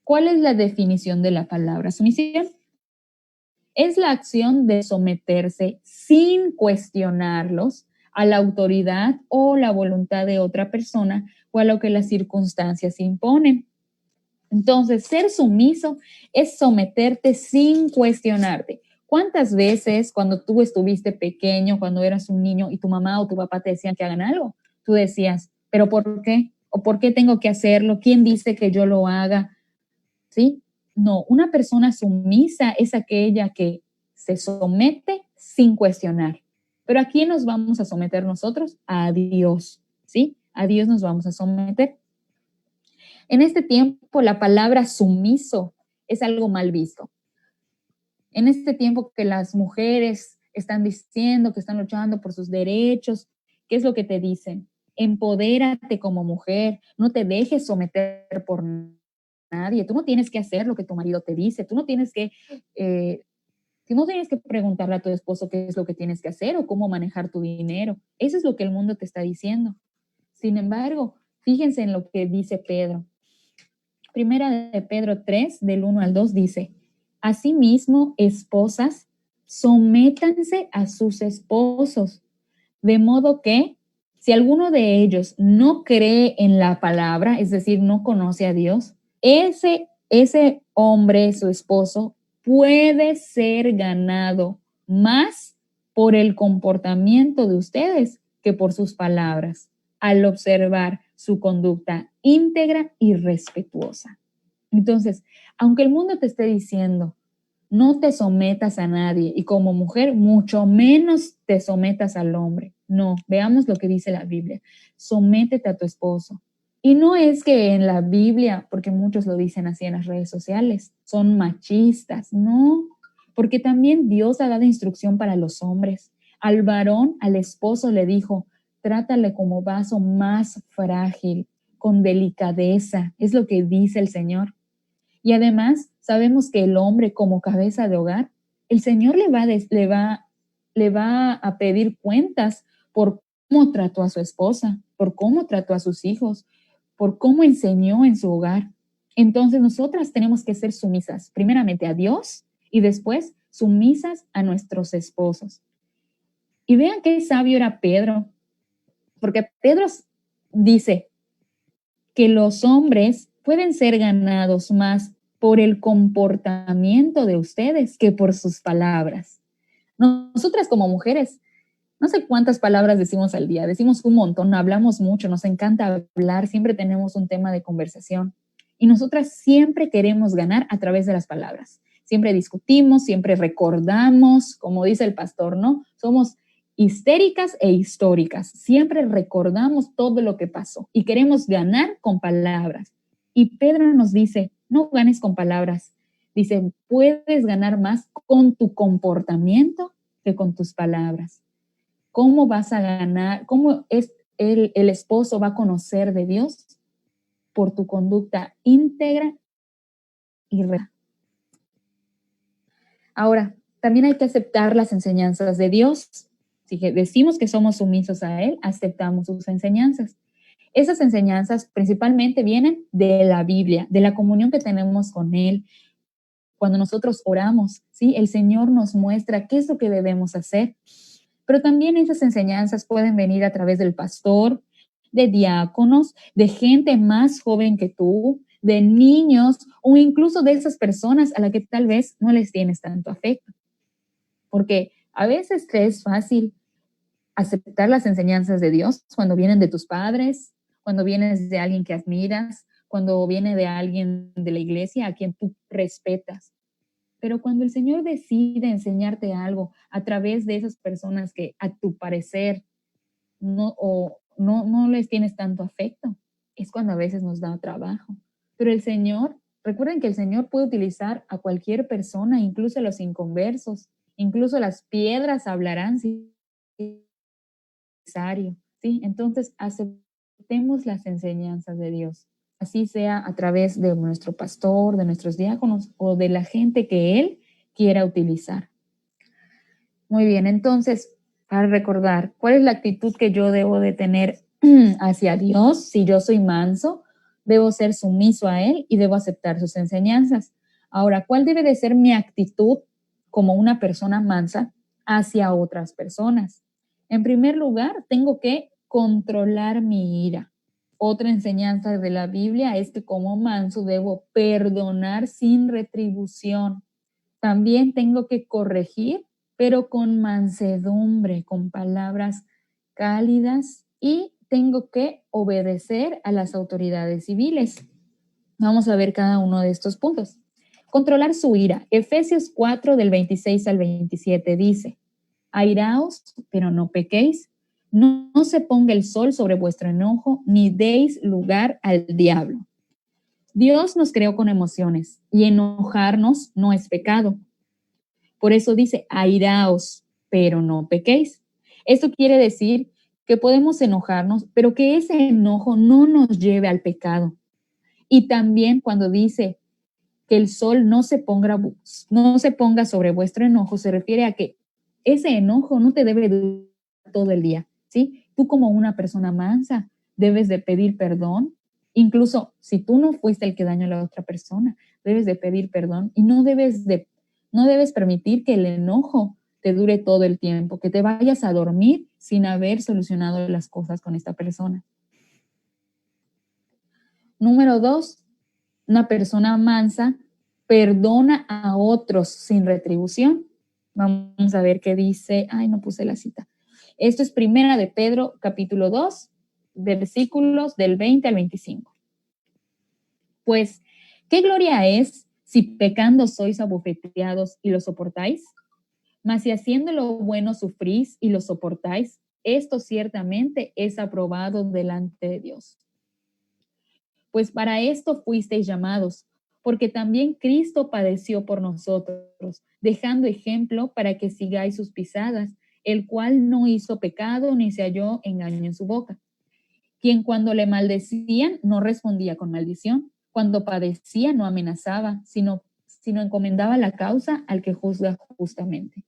¿Cuál es la definición de la palabra sumisión? Es la acción de someterse sin cuestionarlos a la autoridad o la voluntad de otra persona o a lo que las circunstancias imponen. Entonces, ser sumiso es someterte sin cuestionarte. ¿Cuántas veces cuando tú estuviste pequeño, cuando eras un niño y tu mamá o tu papá te decían que hagan algo, tú decías, ¿pero por qué? ¿O por qué tengo que hacerlo? ¿Quién dice que yo lo haga? ¿Sí? No, una persona sumisa es aquella que se somete sin cuestionar. Pero ¿a quién nos vamos a someter nosotros? A Dios, ¿sí? A Dios nos vamos a someter. En este tiempo, la palabra sumiso es algo mal visto. En este tiempo que las mujeres están diciendo que están luchando por sus derechos, ¿qué es lo que te dicen? Empodérate como mujer, no te dejes someter por nadie, tú no tienes que hacer lo que tu marido te dice, tú no tienes que preguntarle a tu esposo qué es lo que tienes que hacer o cómo manejar tu dinero. Eso es lo que el mundo te está diciendo. Sin embargo, fíjense en lo que dice Pedro. Primera de Pedro 3, del 1 al 2 dice, asimismo, esposas, sométanse a sus esposos, de modo que si alguno de ellos no cree en la palabra, es decir, no conoce a Dios, ese hombre, su esposo, puede ser ganado más por el comportamiento de ustedes que por sus palabras, al observar su conducta íntegra y respetuosa. Entonces, aunque el mundo te esté diciendo, no te sometas a nadie y como mujer mucho menos te sometas al hombre. No, veamos lo que dice la Biblia. Sométete a tu esposo. Y no es que en la Biblia, porque muchos lo dicen así en las redes sociales, son machistas, no, porque también Dios ha dado instrucción para los hombres. Al varón, al esposo le dijo, trátale como vaso más frágil, con delicadeza, es lo que dice el Señor. Y además sabemos que el hombre como cabeza de hogar, el Señor le va a pedir cuentas por cómo trató a su esposa, por cómo trató a sus hijos, por cómo enseñó en su hogar. Entonces nosotras tenemos que ser sumisas, primeramente a Dios y después sumisas a nuestros esposos. Y vean qué sabio era Pedro, porque Pedro dice que los hombres pueden ser ganados más por el comportamiento de ustedes que por sus palabras. Nosotras como mujeres, no sé cuántas palabras decimos al día, decimos un montón, hablamos mucho, nos encanta hablar, siempre tenemos un tema de conversación y nosotras siempre queremos ganar a través de las palabras. Siempre discutimos, siempre recordamos, como dice el pastor, ¿no? Somos histéricas e históricas, siempre recordamos todo lo que pasó y queremos ganar con palabras. Y Pedro nos dice, no ganes con palabras, dice, puedes ganar más con tu comportamiento que con tus palabras. ¿Cómo vas a ganar? ¿Cómo es el esposo va a conocer de Dios? Por tu conducta íntegra y real. Ahora, también hay que aceptar las enseñanzas de Dios. Si decimos que somos sumisos a Él, aceptamos sus enseñanzas. Esas enseñanzas principalmente vienen de la Biblia, de la comunión que tenemos con Él. Cuando nosotros oramos, ¿sí? El Señor nos muestra qué es lo que debemos hacer. Pero también esas enseñanzas pueden venir a través del pastor, de diáconos, de gente más joven que tú, de niños o incluso de esas personas a las que tal vez no les tienes tanto afecto. Porque a veces te es fácil aceptar las enseñanzas de Dios cuando vienen de tus padres, cuando vienes de alguien que admiras, cuando viene de alguien de la iglesia a quien tú respetas. Pero cuando el Señor decide enseñarte algo a través de esas personas que a tu parecer no les tienes tanto afecto, es cuando a veces nos da trabajo. Pero el Señor, recuerden que el Señor puede utilizar a cualquier persona, incluso a los inconversos, incluso las piedras hablarán si es necesario, ¿sí? Entonces, aceptemos las enseñanzas de Dios, así sea a través de nuestro pastor, de nuestros diáconos o de la gente que Él quiera utilizar. Muy bien, entonces, para recordar, ¿cuál es la actitud que yo debo de tener hacia Dios? Si yo soy manso, debo ser sumiso a Él y debo aceptar sus enseñanzas. Ahora, ¿cuál debe de ser mi actitud como una persona mansa hacia otras personas? En primer lugar, tengo que controlar mi ira. Otra enseñanza de la Biblia es que como manso debo perdonar sin retribución. También tengo que corregir, pero con mansedumbre, con palabras cálidas, y tengo que obedecer a las autoridades civiles. Vamos a ver cada uno de estos puntos. Controlar su ira. Efesios 4 del 26 al 27 dice, airaos, pero no pequéis, no se ponga el sol sobre vuestro enojo, ni deis lugar al diablo. Dios nos creó con emociones y enojarnos no es pecado. Por eso dice, airaos, pero no pequéis. Esto quiere decir que podemos enojarnos, pero que ese enojo no nos lleve al pecado. Y también cuando dice que el sol no se ponga sobre vuestro enojo, se refiere a que ese enojo no te debe durar todo el día, ¿sí? Tú como una persona mansa debes de pedir perdón, incluso si tú no fuiste el que dañó a la otra persona, debes de pedir perdón y no debes permitir que el enojo te dure todo el tiempo, que te vayas a dormir sin haber solucionado las cosas con esta persona. Número 2, una persona mansa perdona a otros sin retribución. Vamos a ver qué dice. Ay, no puse la cita. Esto es Primera de Pedro, capítulo 2, versículos del 20 al 25. Pues, ¿qué gloria es si pecando sois abofeteados y lo soportáis? Mas si haciendo lo bueno sufrís y lo soportáis, esto ciertamente es aprobado delante de Dios. pues para esto fuisteis llamados, porque también Cristo padeció por nosotros, dejando ejemplo para que sigáis sus pisadas, el cual no hizo pecado ni se halló engaño en su boca, quien cuando le maldecían no respondía con maldición, cuando padecía no amenazaba, sino encomendaba la causa al que juzga justamente,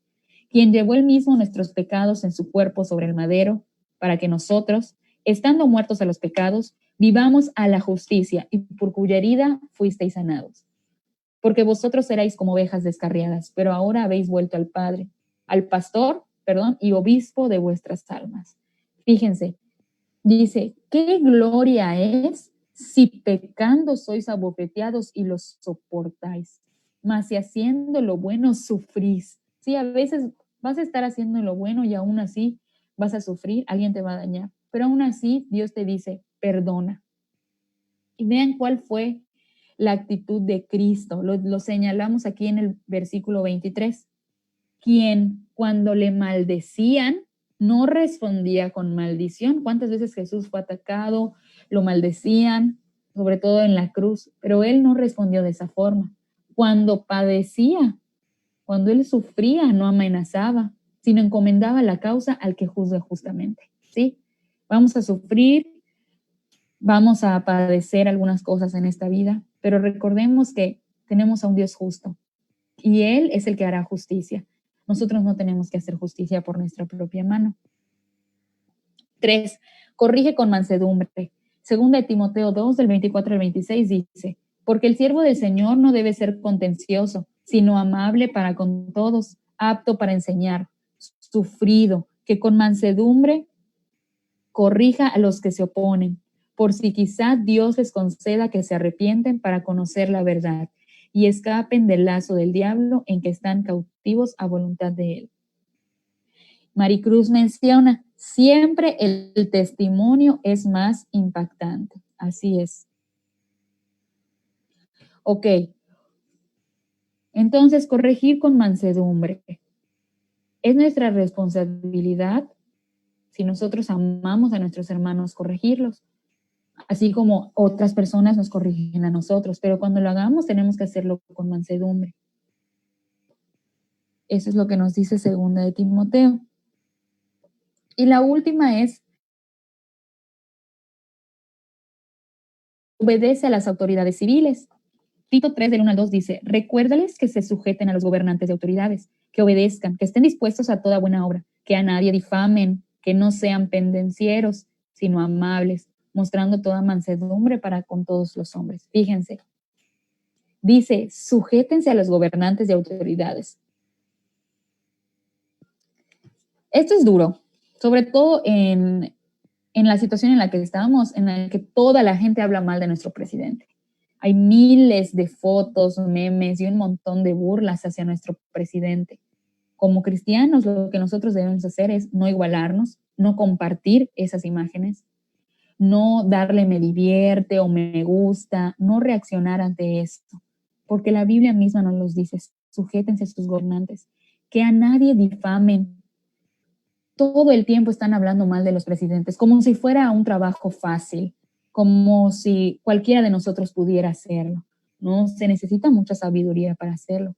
quien llevó él mismo nuestros pecados en su cuerpo sobre el madero, para que nosotros, estando muertos a los pecados, vivamos a la justicia, y por cuya herida fuisteis sanados. Porque vosotros erais como ovejas descarriadas, pero ahora habéis vuelto al Padre, al pastor, y obispo de vuestras almas. Fíjense, dice, ¿qué gloria es si pecando sois abofeteados y los soportáis? Mas si haciendo lo bueno sufrís. Sí, a veces vas a estar haciendo lo bueno y aún así vas a sufrir, alguien te va a dañar. Pero aún así Dios te dice, perdona. Y vean cuál fue la actitud de Cristo. Lo señalamos aquí en el versículo 23. Quien cuando le maldecían no respondía con maldición. ¿Cuántas veces Jesús fue atacado, lo maldecían, sobre todo en la cruz? Pero él no respondió de esa forma. Cuando padecía, cuando él sufría, no amenazaba, sino encomendaba la causa al que juzga justamente. ¿Sí? Vamos a sufrir, vamos a padecer algunas cosas en esta vida, pero recordemos que tenemos a un Dios justo y Él es el que hará justicia. Nosotros no tenemos que hacer justicia por nuestra propia mano. 3. Corrige con mansedumbre. Segunda de Timoteo 2, del 24 al 26 dice, porque el siervo del Señor no debe ser contencioso, sino amable para con todos, apto para enseñar, sufrido, que con mansedumbre corrija a los que se oponen, por si quizá Dios les conceda que se arrepienten para conocer la verdad y escapen del lazo del diablo en que están cautivos a voluntad de él. Maricruz menciona, siempre el testimonio es más impactante. Así es. Ok. Entonces, corregir con mansedumbre. Es nuestra responsabilidad, si nosotros amamos a nuestros hermanos, corregirlos, así como otras personas nos corrigen a nosotros, pero cuando lo hagamos tenemos que hacerlo con mansedumbre. Eso es lo que nos dice segunda de Timoteo. Y la última es, obedece a las autoridades civiles. Tito 3, del 1 al 2 dice, recuérdales que se sujeten a los gobernantes de autoridades, que obedezcan, que estén dispuestos a toda buena obra, que a nadie difamen, que no sean pendencieros, sino amables, mostrando toda mansedumbre para con todos los hombres. Fíjense, dice, sujétense a los gobernantes de autoridades. Esto es duro, sobre todo en la situación en la que estamos, en la que toda la gente habla mal de nuestro presidente. Hay miles de fotos, memes y un montón de burlas hacia nuestro presidente. Como cristianos, lo que nosotros debemos hacer es no igualarnos, no compartir esas imágenes, no darle me divierte o me gusta, no reaccionar ante esto, porque la Biblia misma nos los dice, sujétense a sus gobernantes, que a nadie difamen. Todo el tiempo están hablando mal de los presidentes, como si fuera un trabajo fácil, como si cualquiera de nosotros pudiera hacerlo. No se necesita mucha sabiduría para hacerlo.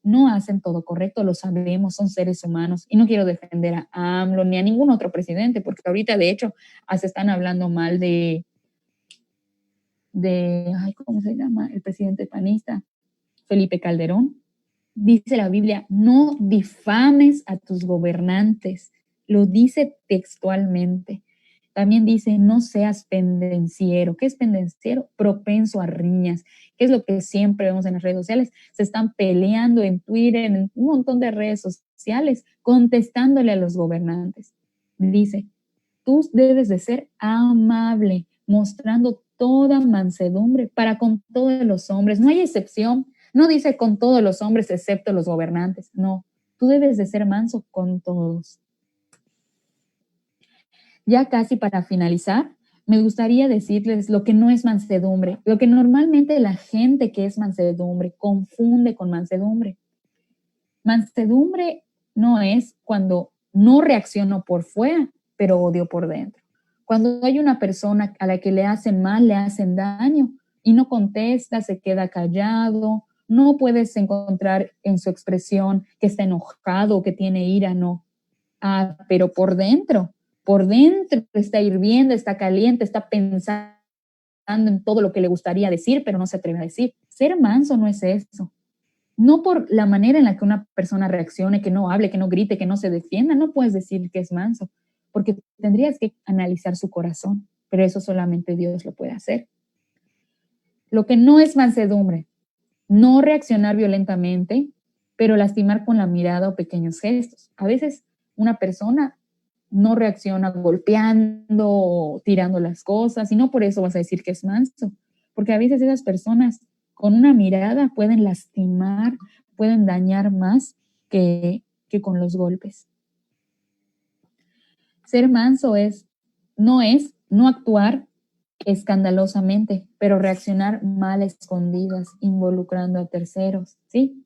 No hacen todo correcto, lo sabemos, son seres humanos. Y no quiero defender a AMLO ni a ningún otro presidente, porque ahorita, de hecho, se están hablando mal ¿cómo se llama? El presidente panista, Felipe Calderón. Dice la Biblia, no difames a tus gobernantes. Lo dice textualmente. También dice, no seas pendenciero. ¿Qué es pendenciero? Propenso a riñas. ¿Qué es lo que siempre vemos en las redes sociales? Se están peleando en Twitter, en un montón de redes sociales, contestándole a los gobernantes. Dice, tú debes de ser amable, mostrando toda mansedumbre para con todos los hombres. No hay excepción. No dice con todos los hombres excepto los gobernantes. No, tú debes de ser manso con todos. Ya casi para finalizar, me gustaría decirles lo que no es mansedumbre, lo que normalmente la gente que es mansedumbre confunde con mansedumbre. Mansedumbre no es cuando no reacciono por fuera, pero odio por dentro. Cuando hay una persona a la que le hacen mal, le hacen daño y no contesta, se queda callado, no puedes encontrar en su expresión que está enojado, que tiene ira, no. Pero por dentro está hirviendo, está caliente, está pensando en todo lo que le gustaría decir, pero no se atreve a decir. Ser manso no es eso. No por la manera en la que una persona reaccione, que no hable, que no grite, que no se defienda, no puedes decir que es manso, porque tendrías que analizar su corazón, pero eso solamente Dios lo puede hacer. Lo que no es mansedumbre, no reaccionar violentamente, pero lastimar con la mirada o pequeños gestos. A veces una persona no reacciona golpeando o tirando las cosas, y no por eso vas a decir que es manso, porque a veces esas personas con una mirada pueden lastimar, pueden dañar más que con los golpes. Ser manso no es no actuar escandalosamente, pero reaccionar mal a escondidas, involucrando a terceros, ¿sí?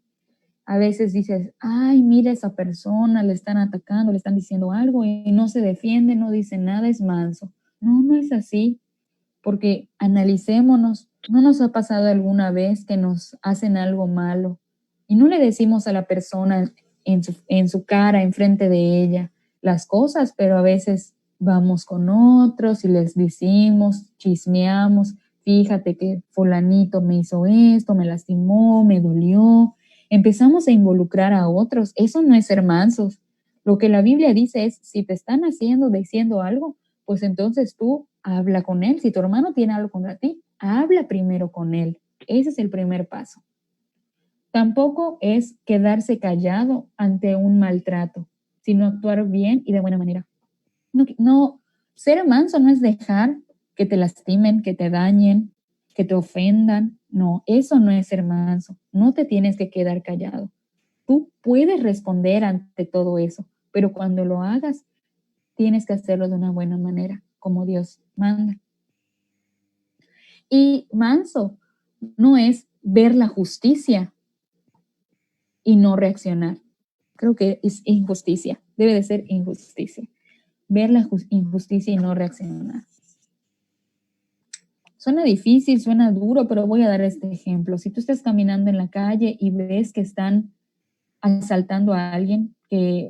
A veces dices, ay, mira esa persona, le están atacando, le están diciendo algo y no se defiende, no dice nada, es manso. No, no es así, porque analicémonos, ¿no nos ha pasado alguna vez que nos hacen algo malo y no le decimos a la persona en su cara, enfrente de ella, las cosas, pero a veces vamos con otros y les decimos, chismeamos, fíjate que fulanito me hizo esto, me lastimó, me dolió, empezamos a involucrar a otros? Eso no es ser mansos. Lo que la Biblia dice es, si te están diciendo algo, pues entonces tú habla con él. Si tu hermano tiene algo contra ti, habla primero con él. Ese es el primer paso. Tampoco es quedarse callado ante un maltrato, sino actuar bien y de buena manera. No, ser manso no es dejar que te lastimen, que te dañen, que te ofendan. No, eso no es ser manso. No te tienes que quedar callado. Tú puedes responder ante todo eso, pero cuando lo hagas, tienes que hacerlo de una buena manera, como Dios manda. Y manso no es ver la justicia y no reaccionar. Creo que es injusticia, debe de ser injusticia. Ver la injusticia y no reaccionar. Suena difícil, suena duro, pero voy a dar este ejemplo. Si tú estás caminando en la calle y ves que están asaltando a alguien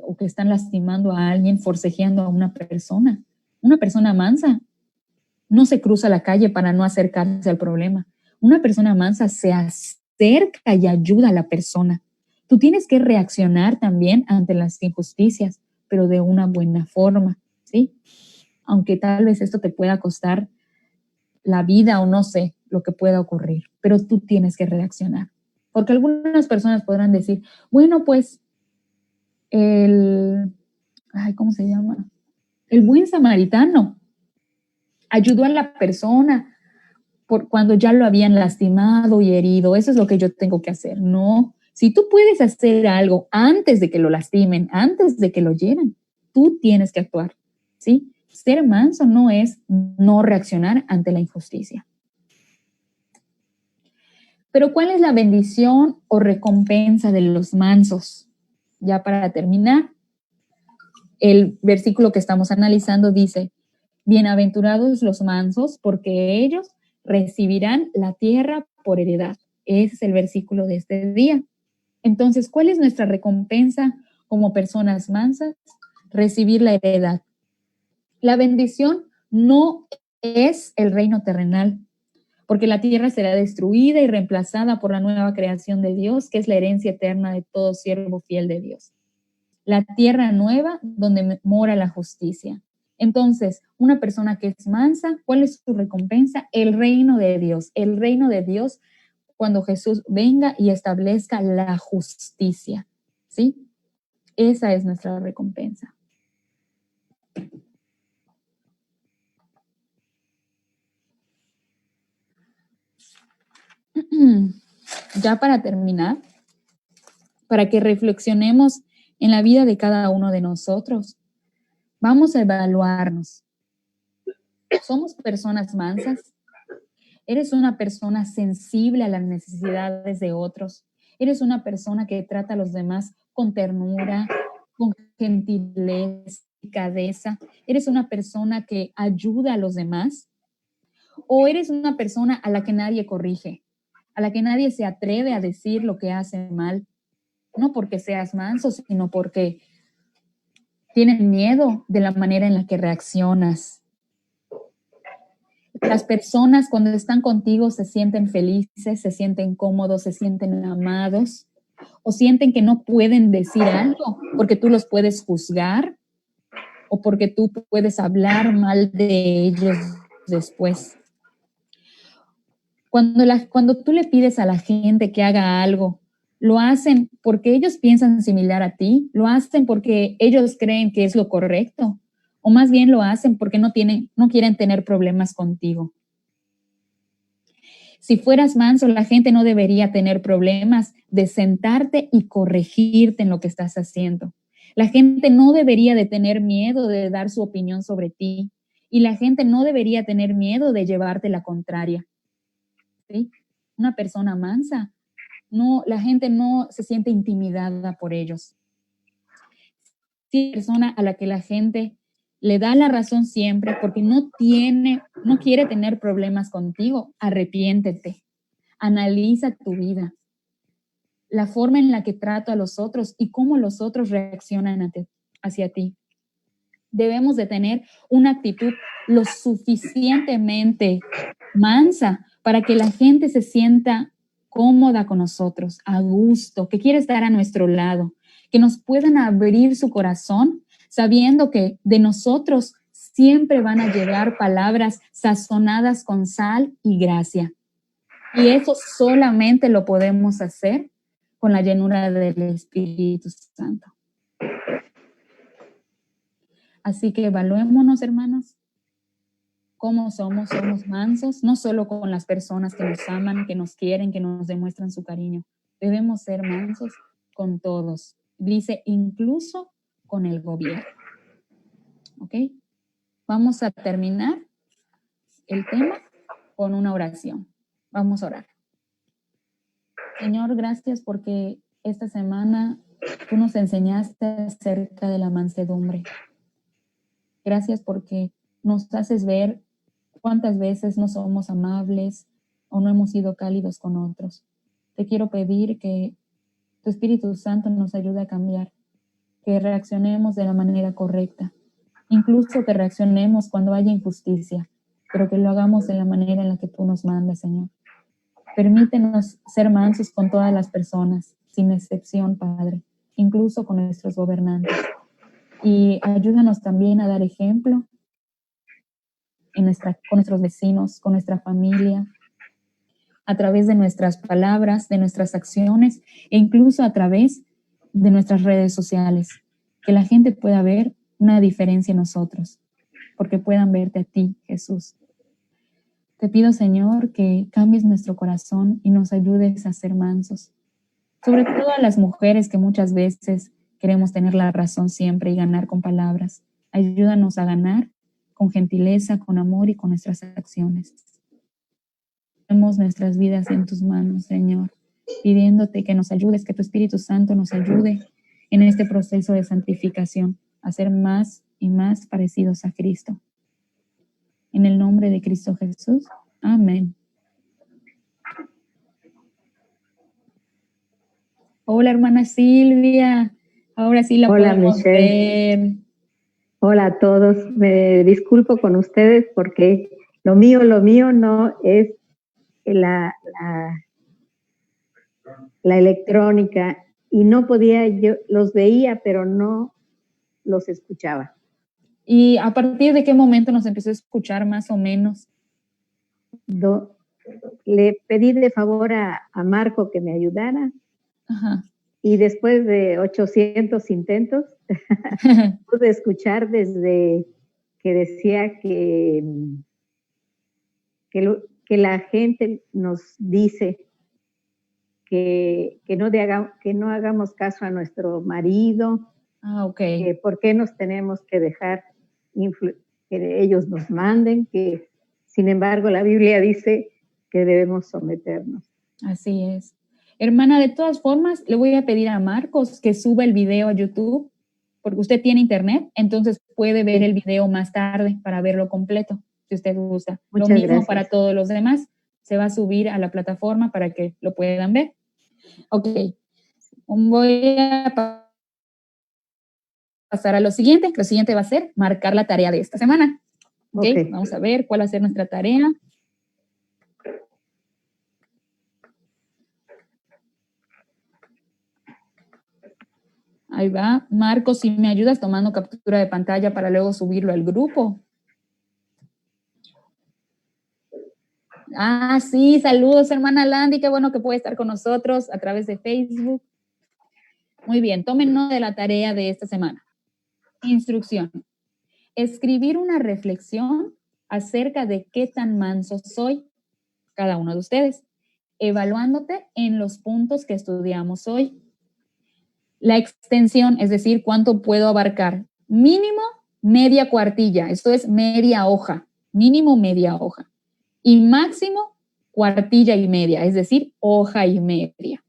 o que están lastimando a alguien, forcejeando a una persona mansa no se cruza la calle para no acercarse al problema. Una persona mansa se acerca y ayuda a la persona. Tú tienes que reaccionar también ante las injusticias, pero de una buena forma, ¿sí? Aunque tal vez esto te pueda costar la vida o no sé lo que pueda ocurrir, pero tú tienes que reaccionar. Porque algunas personas podrán decir, bueno, pues ¿cómo se llama? El buen samaritano ayudó a la persona cuando ya lo habían lastimado y herido. Eso es lo que yo tengo que hacer. No, si tú puedes hacer algo antes de que lo lastimen, antes de que lo hieran, tú tienes que actuar, ¿sí? Ser manso no es no reaccionar ante la injusticia. Pero ¿cuál es la bendición o recompensa de los mansos? Ya para terminar, el versículo que estamos analizando dice, bienaventurados los mansos, porque ellos recibirán la tierra por heredad. Ese es el versículo de este día. Entonces, ¿cuál es nuestra recompensa como personas mansas? Recibir la heredad. La bendición no es el reino terrenal, porque la tierra será destruida y reemplazada por la nueva creación de Dios, que es la herencia eterna de todo siervo fiel de Dios. La tierra nueva donde mora la justicia. Entonces, una persona que es mansa, ¿cuál es su recompensa? El reino de Dios. El reino de Dios cuando Jesús venga y establezca la justicia, ¿sí? Esa es nuestra recompensa. Ya para terminar, para que reflexionemos en la vida de cada uno de nosotros, vamos a evaluarnos. ¿Somos personas mansas? ¿Eres una persona sensible a las necesidades de otros? ¿Eres una persona que trata a los demás con ternura, con gentileza, delicadeza? ¿Eres una persona que ayuda a los demás? ¿O eres una persona a la que nadie corrige? A la que nadie se atreve a decir lo que hace mal, no porque seas manso, sino porque tienen miedo de la manera en la que reaccionas. Las personas cuando están contigo se sienten felices, se sienten cómodos, se sienten amados, o sienten que no pueden decir algo porque tú los puedes juzgar o porque tú puedes hablar mal de ellos después. Cuando tú le pides a la gente que haga algo, lo hacen porque ellos piensan similar a ti, lo hacen porque ellos creen que es lo correcto, o más bien lo hacen porque no quieren tener problemas contigo. Si fueras manso, la gente no debería tener problemas de sentarte y corregirte en lo que estás haciendo. La gente no debería de tener miedo de dar su opinión sobre ti, y la gente no debería tener miedo de llevarte la contraria. ¿Sí? Una persona mansa, no, la gente no se siente intimidada por ellos. Sí, persona a la que la gente le da la razón siempre porque no quiere tener problemas contigo, arrepiéntete, analiza tu vida, la forma en la que trato a los otros y cómo los otros reaccionan hacia ti. Debemos de tener una actitud lo suficientemente mansa para que la gente se sienta cómoda con nosotros, a gusto, que quiere estar a nuestro lado, que nos puedan abrir su corazón sabiendo que de nosotros siempre van a llegar palabras sazonadas con sal y gracia. Y eso solamente lo podemos hacer con la llenura del Espíritu Santo. Así que evaluémonos, hermanos, cómo somos mansos, no solo con las personas que nos aman, que nos quieren, que nos demuestran su cariño. Debemos ser mansos con todos. Dice, incluso con el gobierno. ¿Ok? Vamos a terminar el tema con una oración. Vamos a orar. Señor, gracias porque esta semana tú nos enseñaste acerca de la mansedumbre. Gracias porque nos haces ver cuántas veces no somos amables o no hemos sido cálidos con otros. Te quiero pedir que tu Espíritu Santo nos ayude a cambiar, que reaccionemos de la manera correcta, incluso que reaccionemos cuando haya injusticia, pero que lo hagamos de la manera en la que tú nos mandas, Señor. Permítenos ser mansos con todas las personas, sin excepción, Padre, incluso con nuestros gobernantes. Y ayúdanos también a dar ejemplo con nuestros vecinos, con nuestra familia, a través de nuestras palabras, de nuestras acciones e incluso a través de nuestras redes sociales. Que la gente pueda ver una diferencia en nosotros, porque puedan verte a ti, Jesús. Te pido, Señor, que cambies nuestro corazón y nos ayudes a ser mansos. Sobre todo a las mujeres que muchas veces queremos tener la razón siempre y ganar con palabras. Ayúdanos a ganar con gentileza, con amor y con nuestras acciones. Ponemos nuestras vidas en tus manos, Señor, pidiéndote que nos ayudes, que tu Espíritu Santo nos ayude en este proceso de santificación, a ser más y más parecidos a Cristo. En el nombre de Cristo Jesús. Amén. Hola, hermana Silvia. Ahora sí la podemos ver. Hola a todos. Me disculpo con ustedes porque lo mío no es la electrónica y no podía, yo los veía, pero no los escuchaba. ¿Y a partir de qué momento nos empezó a escuchar más o menos? Le pedí de favor a Marco que me ayudara. Ajá. Y después de 800 intentos, pude escuchar desde que decía que la gente nos dice que no hagamos caso a nuestro marido. Okay. Que por qué nos tenemos que dejar que ellos nos manden, que sin embargo la Biblia dice que debemos someternos. Así es. Hermana, de todas formas, le voy a pedir a Marcos que suba el video a YouTube porque usted tiene internet, entonces puede ver el video más tarde para verlo completo, si usted gusta. Muchas lo mismo gracias. para todos los demás. Se va a subir a la plataforma para que lo puedan ver. Ok. Voy a pasar a lo siguiente. Lo siguiente va a ser marcar la tarea de esta semana. Okay. Vamos a ver cuál va a ser nuestra tarea. Ahí va. Marcos, si me ayudas tomando captura de pantalla para luego subirlo al grupo. Ah, sí, saludos, hermana Landy, qué bueno que puede estar con nosotros a través de Facebook. Muy bien, tomen nota de la tarea de esta semana. Instrucción. Escribir una reflexión acerca de qué tan manso soy, cada uno de ustedes, evaluándote en los puntos que estudiamos hoy. La extensión, es decir, cuánto puedo abarcar. Mínimo media cuartilla, esto es media hoja, mínimo media hoja. Y máximo cuartilla y media, es decir, hoja y media.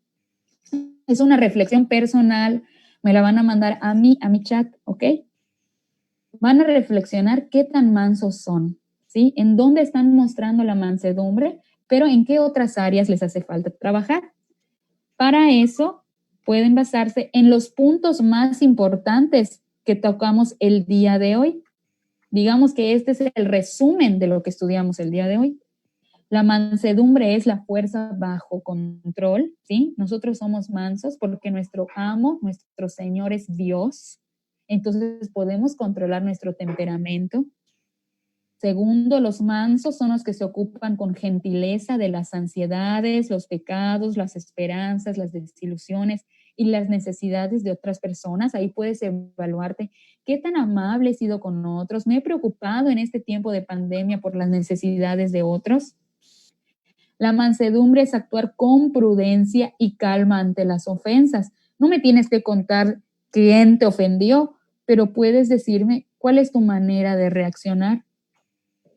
Es una reflexión personal, me la van a mandar a mi chat, ¿ok? Van a reflexionar qué tan mansos son, ¿sí? En dónde están mostrando la mansedumbre, pero en qué otras áreas les hace falta trabajar. Para eso, pueden basarse en los puntos más importantes que tocamos el día de hoy. Digamos que este es el resumen de lo que estudiamos el día de hoy. La mansedumbre es la fuerza bajo control, ¿sí? Nosotros somos mansos porque nuestro amo, nuestro Señor es Dios. Entonces podemos controlar nuestro temperamento. Segundo, los mansos son los que se ocupan con gentileza de las ansiedades, los pecados, las esperanzas, las desilusiones y las necesidades de otras personas. Ahí puedes evaluarte qué tan amable he sido con otros. Me he preocupado en este tiempo de pandemia por las necesidades de otros. La mansedumbre es actuar con prudencia y calma ante las ofensas. No me tienes que contar quién te ofendió, pero puedes decirme cuál es tu manera de reaccionar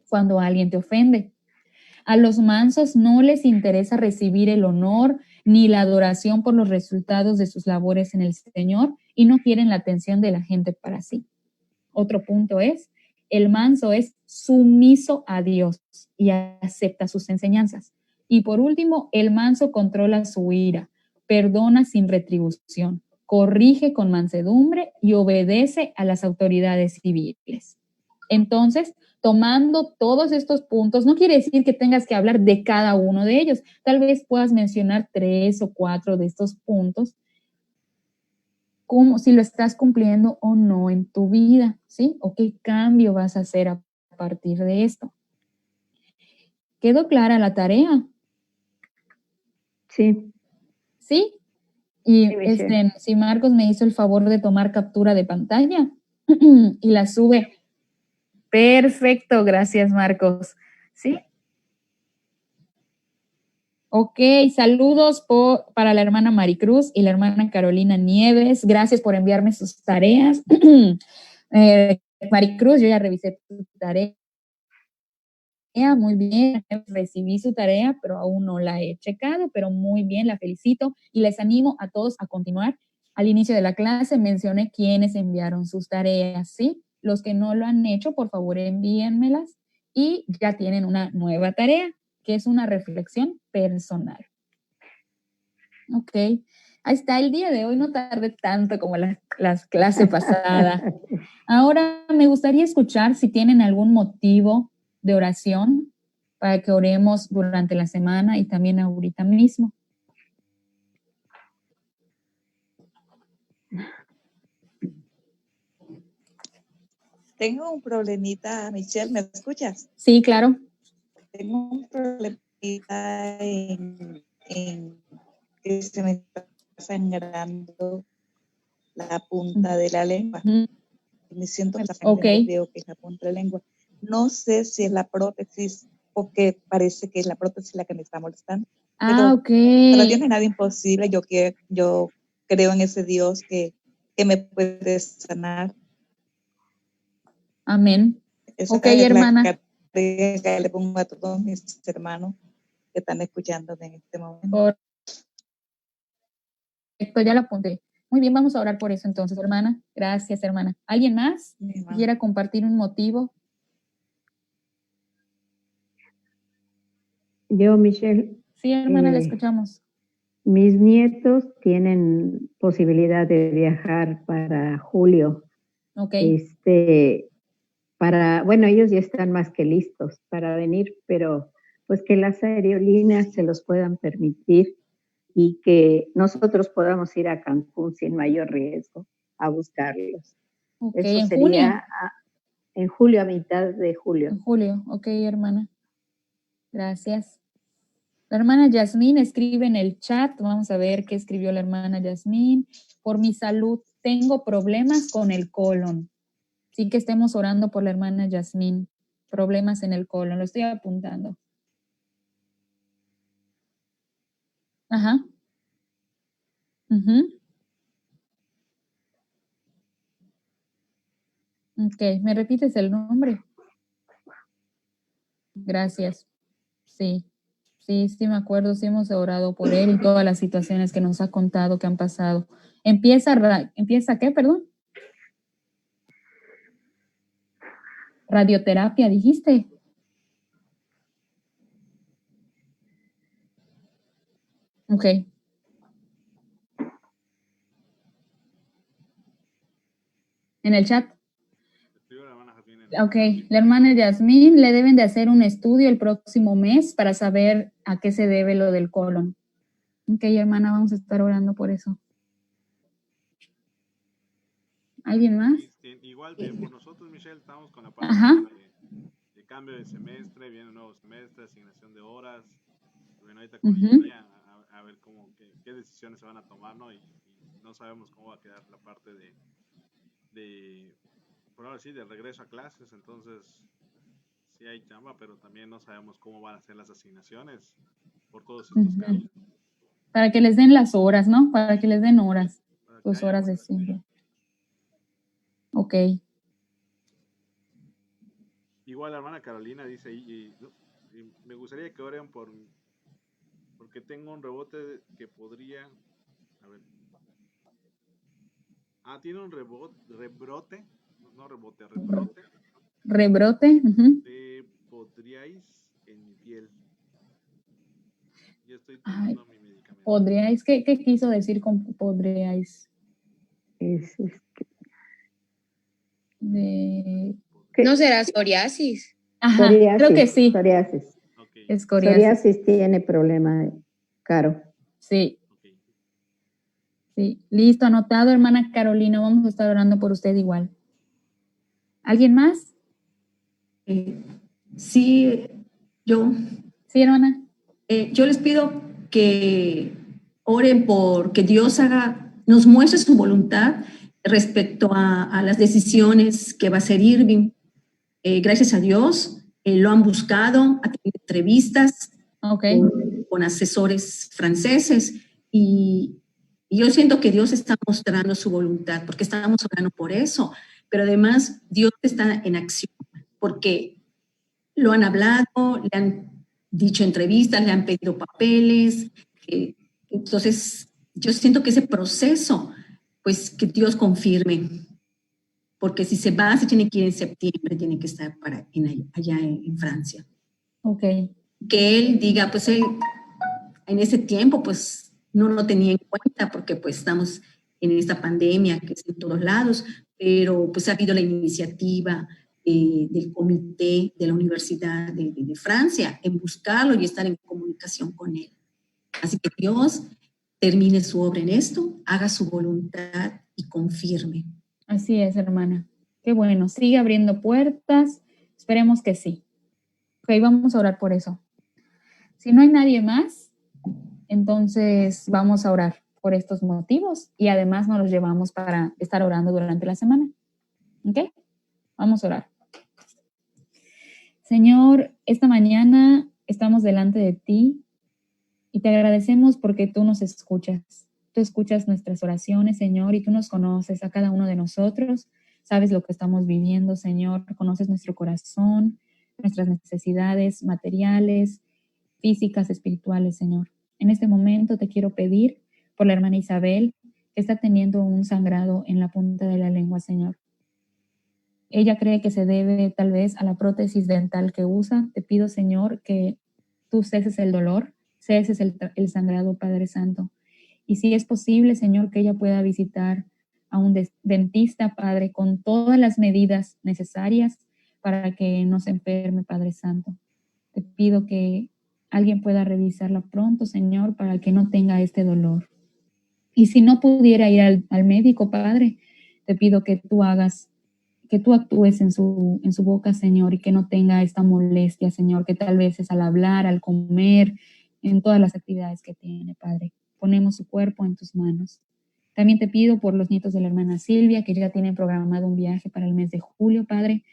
cuando alguien te ofende. A los mansos no les interesa recibir el honor ni la adoración por los resultados de sus labores en el Señor y no quieren la atención de la gente para sí. Otro punto es, el manso es sumiso a Dios y acepta sus enseñanzas. Y por último, el manso controla su ira, perdona sin retribución, corrige con mansedumbre y obedece a las autoridades civiles. Entonces, tomando todos estos puntos, no quiere decir que tengas que hablar de cada uno de ellos. Tal vez puedas mencionar 3 o 4 de estos puntos, como si lo estás cumpliendo o no en tu vida, ¿sí? O qué cambio vas a hacer a partir de esto. ¿Quedó clara la tarea? Sí. ¿Sí? Y Sí, si Marcos me hizo el favor de tomar captura de pantalla y la sube. Perfecto, gracias Marcos. ¿Sí? Ok, saludos para la hermana Maricruz y la hermana Carolina Nieves. Gracias por enviarme sus tareas. Maricruz, yo ya revisé tu tarea. Muy bien, recibí su tarea, pero aún no la he checado, pero muy bien, la felicito y les animo a todos a continuar. Al inicio de la clase mencioné quiénes enviaron sus tareas, ¿sí? Los que no lo han hecho, por favor, envíenmelas y ya tienen una nueva tarea, que es una reflexión personal. Ok, ahí está, el día de hoy no tardé tanto como las clases pasadas. Ahora me gustaría escuchar si tienen algún motivo de oración para que oremos durante la semana y también ahorita mismo. Tengo un problemita, Michelle, ¿me escuchas? Sí, claro. Tengo un problemita en que se me está sangrando la punta de la lengua. Me siento que la sangre, no veo que es la punta de la lengua. No sé si es la prótesis o que parece que es la prótesis la que me está molestando. Pero para Dios no hay nada imposible. Yo creo en ese Dios que me puede sanar. Amén. Esa ok, hermana. Que le pongo a todos mis hermanos que están escuchando en este momento. Correcto, ya lo apunté. Muy bien, vamos a orar por eso entonces, hermana. Gracias, hermana. ¿Alguien más Mi hermana. quiera compartir un motivo? Yo, Michelle, Sí, hermana, la Eh, escuchamos. mis nietos tienen posibilidad de viajar para julio. Ok, Bueno, ellos ya están más que listos para venir, pero pues que las aerolíneas se los puedan permitir y que nosotros podamos ir a Cancún sin mayor riesgo a buscarlos. ok, Eso en sería junio. en julio, a mitad de julio. En julio, ok, hermana. Gracias. La hermana Yasmín escribe en el chat, vamos a ver qué escribió la hermana Yasmín. Por mi salud, tengo problemas con el colon. Sí que estemos orando por la hermana Yasmín. Problemas en el colon, lo estoy apuntando. Ajá. Ujú. Ok, ¿me repites el nombre? Gracias. Sí, sí me acuerdo, sí hemos orado por él y todas las situaciones que nos ha contado que han pasado. ¿Empieza qué, perdón? Radioterapia, dijiste. Ok. En el chat. Ok, la hermana Yasmín le deben de hacer un estudio el próximo mes para saber a qué se debe lo del colon. Ok, hermana, vamos a estar orando por eso. ¿Alguien más? Igual por nosotros, Michelle, estamos con la parte Ajá. de cambio de semestre, viene un nuevo semestre, asignación de horas. Bueno, ahorita con Ujú. línea a ver qué decisiones se van a tomar, ¿no? Y no sabemos cómo va a quedar la parte por ahora sí, de regreso a clases. Entonces, sí hay chamba, pero también no sabemos cómo van a ser las asignaciones por todos estos Ujú. cambios. Para que les den las horas, ¿no? Para que les den horas, Para que sus haya horas de horas. siempre. Ok. Igual la hermana Carolina dice, y me gustaría que oren porque tengo un rebote que podría, a ver, tiene un rebrote, no rebote, rebrote Rebrote. Ujú. de podríais en mi piel. Yo estoy Ay, tomando mi medicamento. podríais, ¿qué quiso decir con podríais? Es, De... ¿No será psoriasis? Ajá, creo que sí, Psoriasis. Ok, escoriasis. Psoriasis tiene problema, Caro. Sí, ok. sí. Listo, anotado, hermana Carolina. Vamos a estar orando por usted igual. ¿Alguien más? Sí, yo, Sí, hermana. yo les pido que oren por que Dios nos muestre su voluntad respecto a las decisiones que va a hacer Irving. Gracias a Dios, lo han buscado, ha tenido entrevistas Ok. con asesores franceses y yo siento que Dios está mostrando su voluntad porque estamos orando por eso, pero además Dios está en acción porque lo han hablado, le han dicho entrevistas, le han pedido papeles. Entonces, yo siento que ese proceso, pues que Dios confirme, porque si se va, se tiene que ir en septiembre, tiene que estar allá en Francia. Ok. Que él diga, pues él en ese tiempo, pues no lo tenía en cuenta, porque pues estamos en esta pandemia que es en todos lados, pero pues ha habido la iniciativa del comité de la Universidad de Francia en buscarlo y estar en comunicación con él. Así que Dios termine su obra en esto, haga su voluntad y confirme. Así es, hermana. Qué bueno. Sigue abriendo puertas. Esperemos que sí. Ok, vamos a orar por eso. Si no hay nadie más, entonces vamos a orar por estos motivos y además nos los llevamos para estar orando durante la semana. ¿Ok? Vamos a orar. Señor, esta mañana estamos delante de ti y te agradecemos porque tú nos escuchas. Tú escuchas nuestras oraciones, Señor, y tú nos conoces a cada uno de nosotros. Sabes lo que estamos viviendo, Señor. Conoces nuestro corazón, nuestras necesidades materiales, físicas, espirituales, Señor. En este momento te quiero pedir por la hermana Isabel, que está teniendo un sangrado en la punta de la lengua, Señor. Ella cree que se debe tal vez a la prótesis dental que usa. Te pido, Señor, que tú ceses el dolor, ceses el sangrado, Padre Santo. Y si es posible, Señor, que ella pueda visitar a un dentista, Padre, con todas las medidas necesarias para que no se enferme, Padre Santo. Te pido que alguien pueda revisarla pronto, Señor, para que no tenga este dolor. Y si no pudiera ir al médico, Padre, te pido que tú actúes en su boca, Señor, y que no tenga esta molestia, Señor, que tal vez es al hablar, al comer, en todas las actividades que tiene, Padre. Ponemos su cuerpo en tus manos. También te pido por los nietos de la hermana Silvia, que ya tienen programado un viaje para el mes de julio, Padre.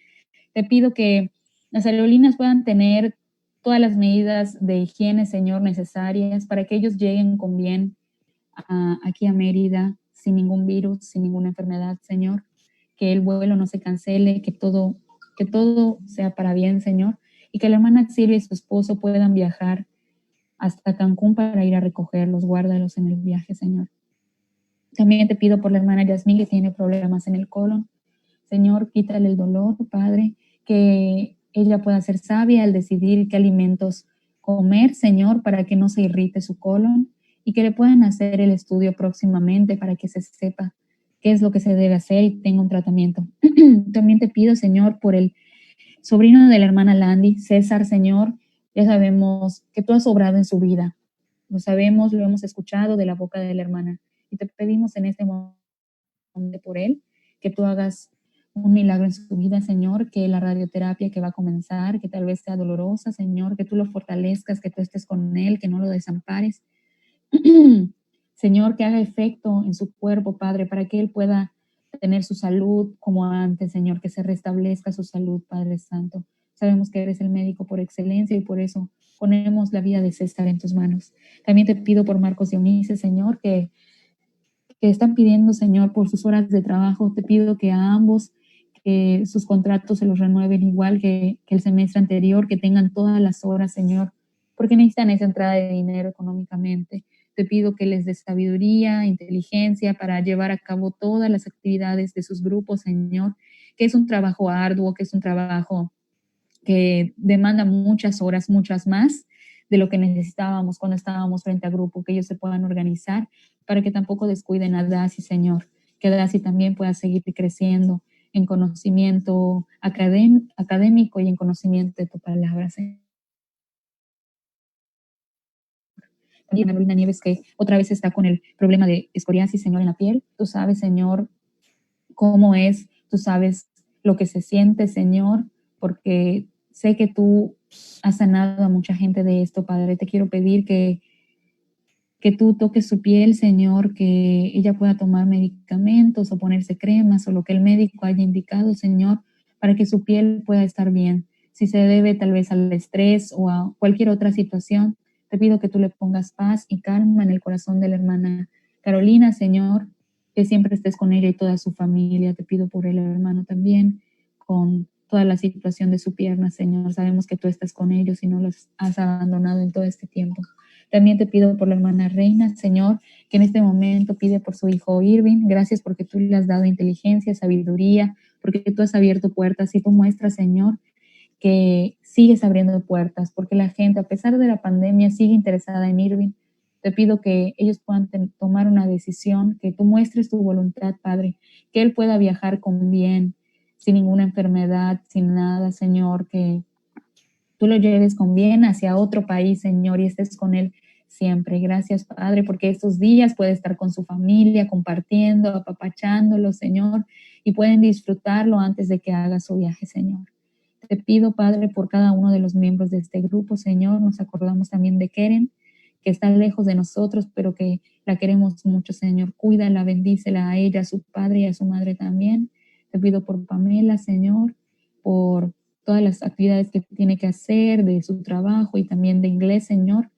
Te pido que las aerolíneas puedan tener todas las medidas de higiene, Señor, necesarias para que ellos lleguen con bien aquí a Mérida sin ningún virus, sin ninguna enfermedad, Señor. Que el vuelo no se cancele, que todo sea para bien, Señor. Y que la hermana Silvia y su esposo puedan viajar hasta Cancún para ir a recogerlos. Guárdalos en el viaje, Señor. También te pido por la hermana Yasmín, que tiene problemas en el colon. Señor, quítale el dolor, Padre, que ella pueda ser sabia al decidir qué alimentos comer, Señor, para que no se irrite su colon y que le puedan hacer el estudio próximamente para que se sepa qué es lo que se debe hacer y tenga un tratamiento. También te pido, Señor, por el sobrino de la hermana Landy, César, Señor, ya sabemos que tú has obrado en su vida. Lo sabemos, lo hemos escuchado de la boca de la hermana. Y te pedimos en este momento por él, que tú hagas un milagro en su vida, Señor, que la radioterapia que va a comenzar, que tal vez sea dolorosa, Señor, que tú lo fortalezcas, que tú estés con él, que no lo desampares. Señor, que haga efecto en su cuerpo, Padre, para que él pueda tener su salud como antes, Señor, que se restablezca su salud, Padre Santo. Sabemos que eres el médico por excelencia y por eso ponemos la vida de César en tus manos. También te pido por Marcos y Eunice, Señor, que están pidiendo, Señor, por sus horas de trabajo. Te pido que a ambos que sus contratos se los renueven igual que el semestre anterior, que tengan todas las horas, Señor, porque necesitan esa entrada de dinero económicamente. Te pido que les des sabiduría, inteligencia para llevar a cabo todas las actividades de sus grupos, Señor, que es un trabajo arduo, que es un trabajo que demanda muchas horas, muchas más de lo que necesitábamos cuando estábamos frente a grupo, que ellos se puedan organizar para que tampoco descuiden a Daisy, Señor, que Daisy también pueda seguir creciendo en conocimiento académico y en conocimiento de tu palabra, Señor. También Carolina Nieves, que otra vez está con el problema de escoriasis, Señor, en la piel. Tú sabes, Señor, cómo es, tú sabes lo que se siente, Señor, porque sé que tú has sanado a mucha gente de esto, Padre. Te quiero pedir que tú toques su piel, Señor, que ella pueda tomar medicamentos o ponerse cremas o lo que el médico haya indicado, Señor, para que su piel pueda estar bien. Si se debe tal vez al estrés o a cualquier otra situación, te pido que tú le pongas paz y calma en el corazón de la hermana Carolina, Señor, que siempre estés con ella y toda su familia. Te pido por el hermano también, con toda la situación de su pierna, Señor. Sabemos que tú estás con ellos y no los has abandonado en todo este tiempo. También te pido por la hermana Reina, Señor, que en este momento pide por su hijo Irving. Gracias porque tú le has dado inteligencia, sabiduría, porque tú has abierto puertas y tú muestras, Señor, que sigues abriendo puertas, porque la gente, a pesar de la pandemia, sigue interesada en Irving. Te pido que ellos puedan tomar una decisión, que tú muestres tu voluntad, Padre, que él pueda viajar con bien, sin ninguna enfermedad, sin nada, Señor, que tú lo lleves con bien hacia otro país, Señor, y estés con él siempre. Gracias, Padre, porque estos días puede estar con su familia, compartiendo, apapachándolo, Señor, y pueden disfrutarlo antes de que haga su viaje, Señor. Te pido, Padre, por cada uno de los miembros de este grupo, Señor. Nos acordamos también de Keren, que está lejos de nosotros, pero que la queremos mucho, Señor. Cuídala, bendícela a ella, a su padre y a su madre también. Te pido por Pamela, Señor, por todas las actividades que tiene que hacer, de su trabajo y también de inglés, Señor.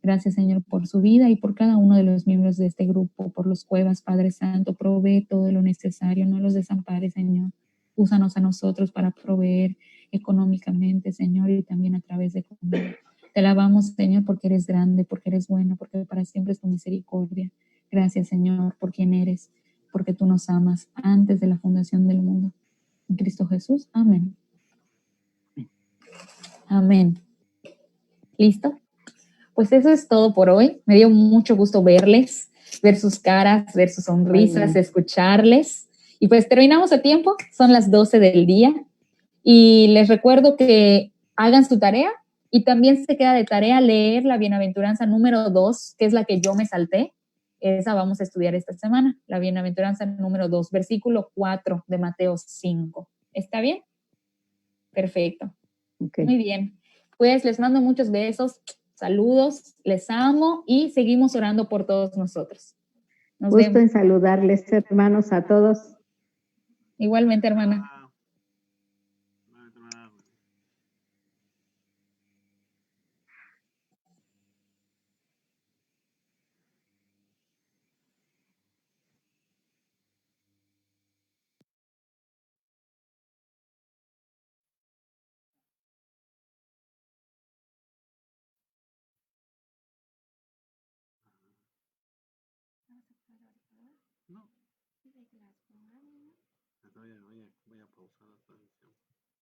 Gracias, Señor, por su vida y por cada uno de los miembros de este grupo, por los Cuevas, Padre Santo. Provee todo lo necesario, no los desampares, Señor. Úsanos a nosotros para proveer económicamente, Señor, y también a través de comida. Te alabamos, Señor, porque eres grande, porque eres bueno, porque para siempre es tu misericordia. Gracias, Señor, por quien eres, porque tú nos amas antes de la fundación del mundo. En Cristo Jesús. Amén. Amén. ¿Listo? Pues eso es todo por hoy. Me dio mucho gusto verles, ver sus caras, ver sus sonrisas, escucharles. Y pues terminamos a tiempo. Son las 12 del día. Y les recuerdo que hagan su tarea y también se queda de tarea leer la bienaventuranza número 2, que es la que yo me salté. Esa vamos a estudiar esta semana, la bienaventuranza número 2, versículo 4 de Mateo 5. ¿Está bien? Perfecto. Okay. Muy bien. Pues les mando muchos besos, saludos, les amo y seguimos orando por todos nosotros. Nos Gusto vemos. en saludarles, hermanos, a todos. Igualmente, hermana. No. Voy a pausar la transmisión.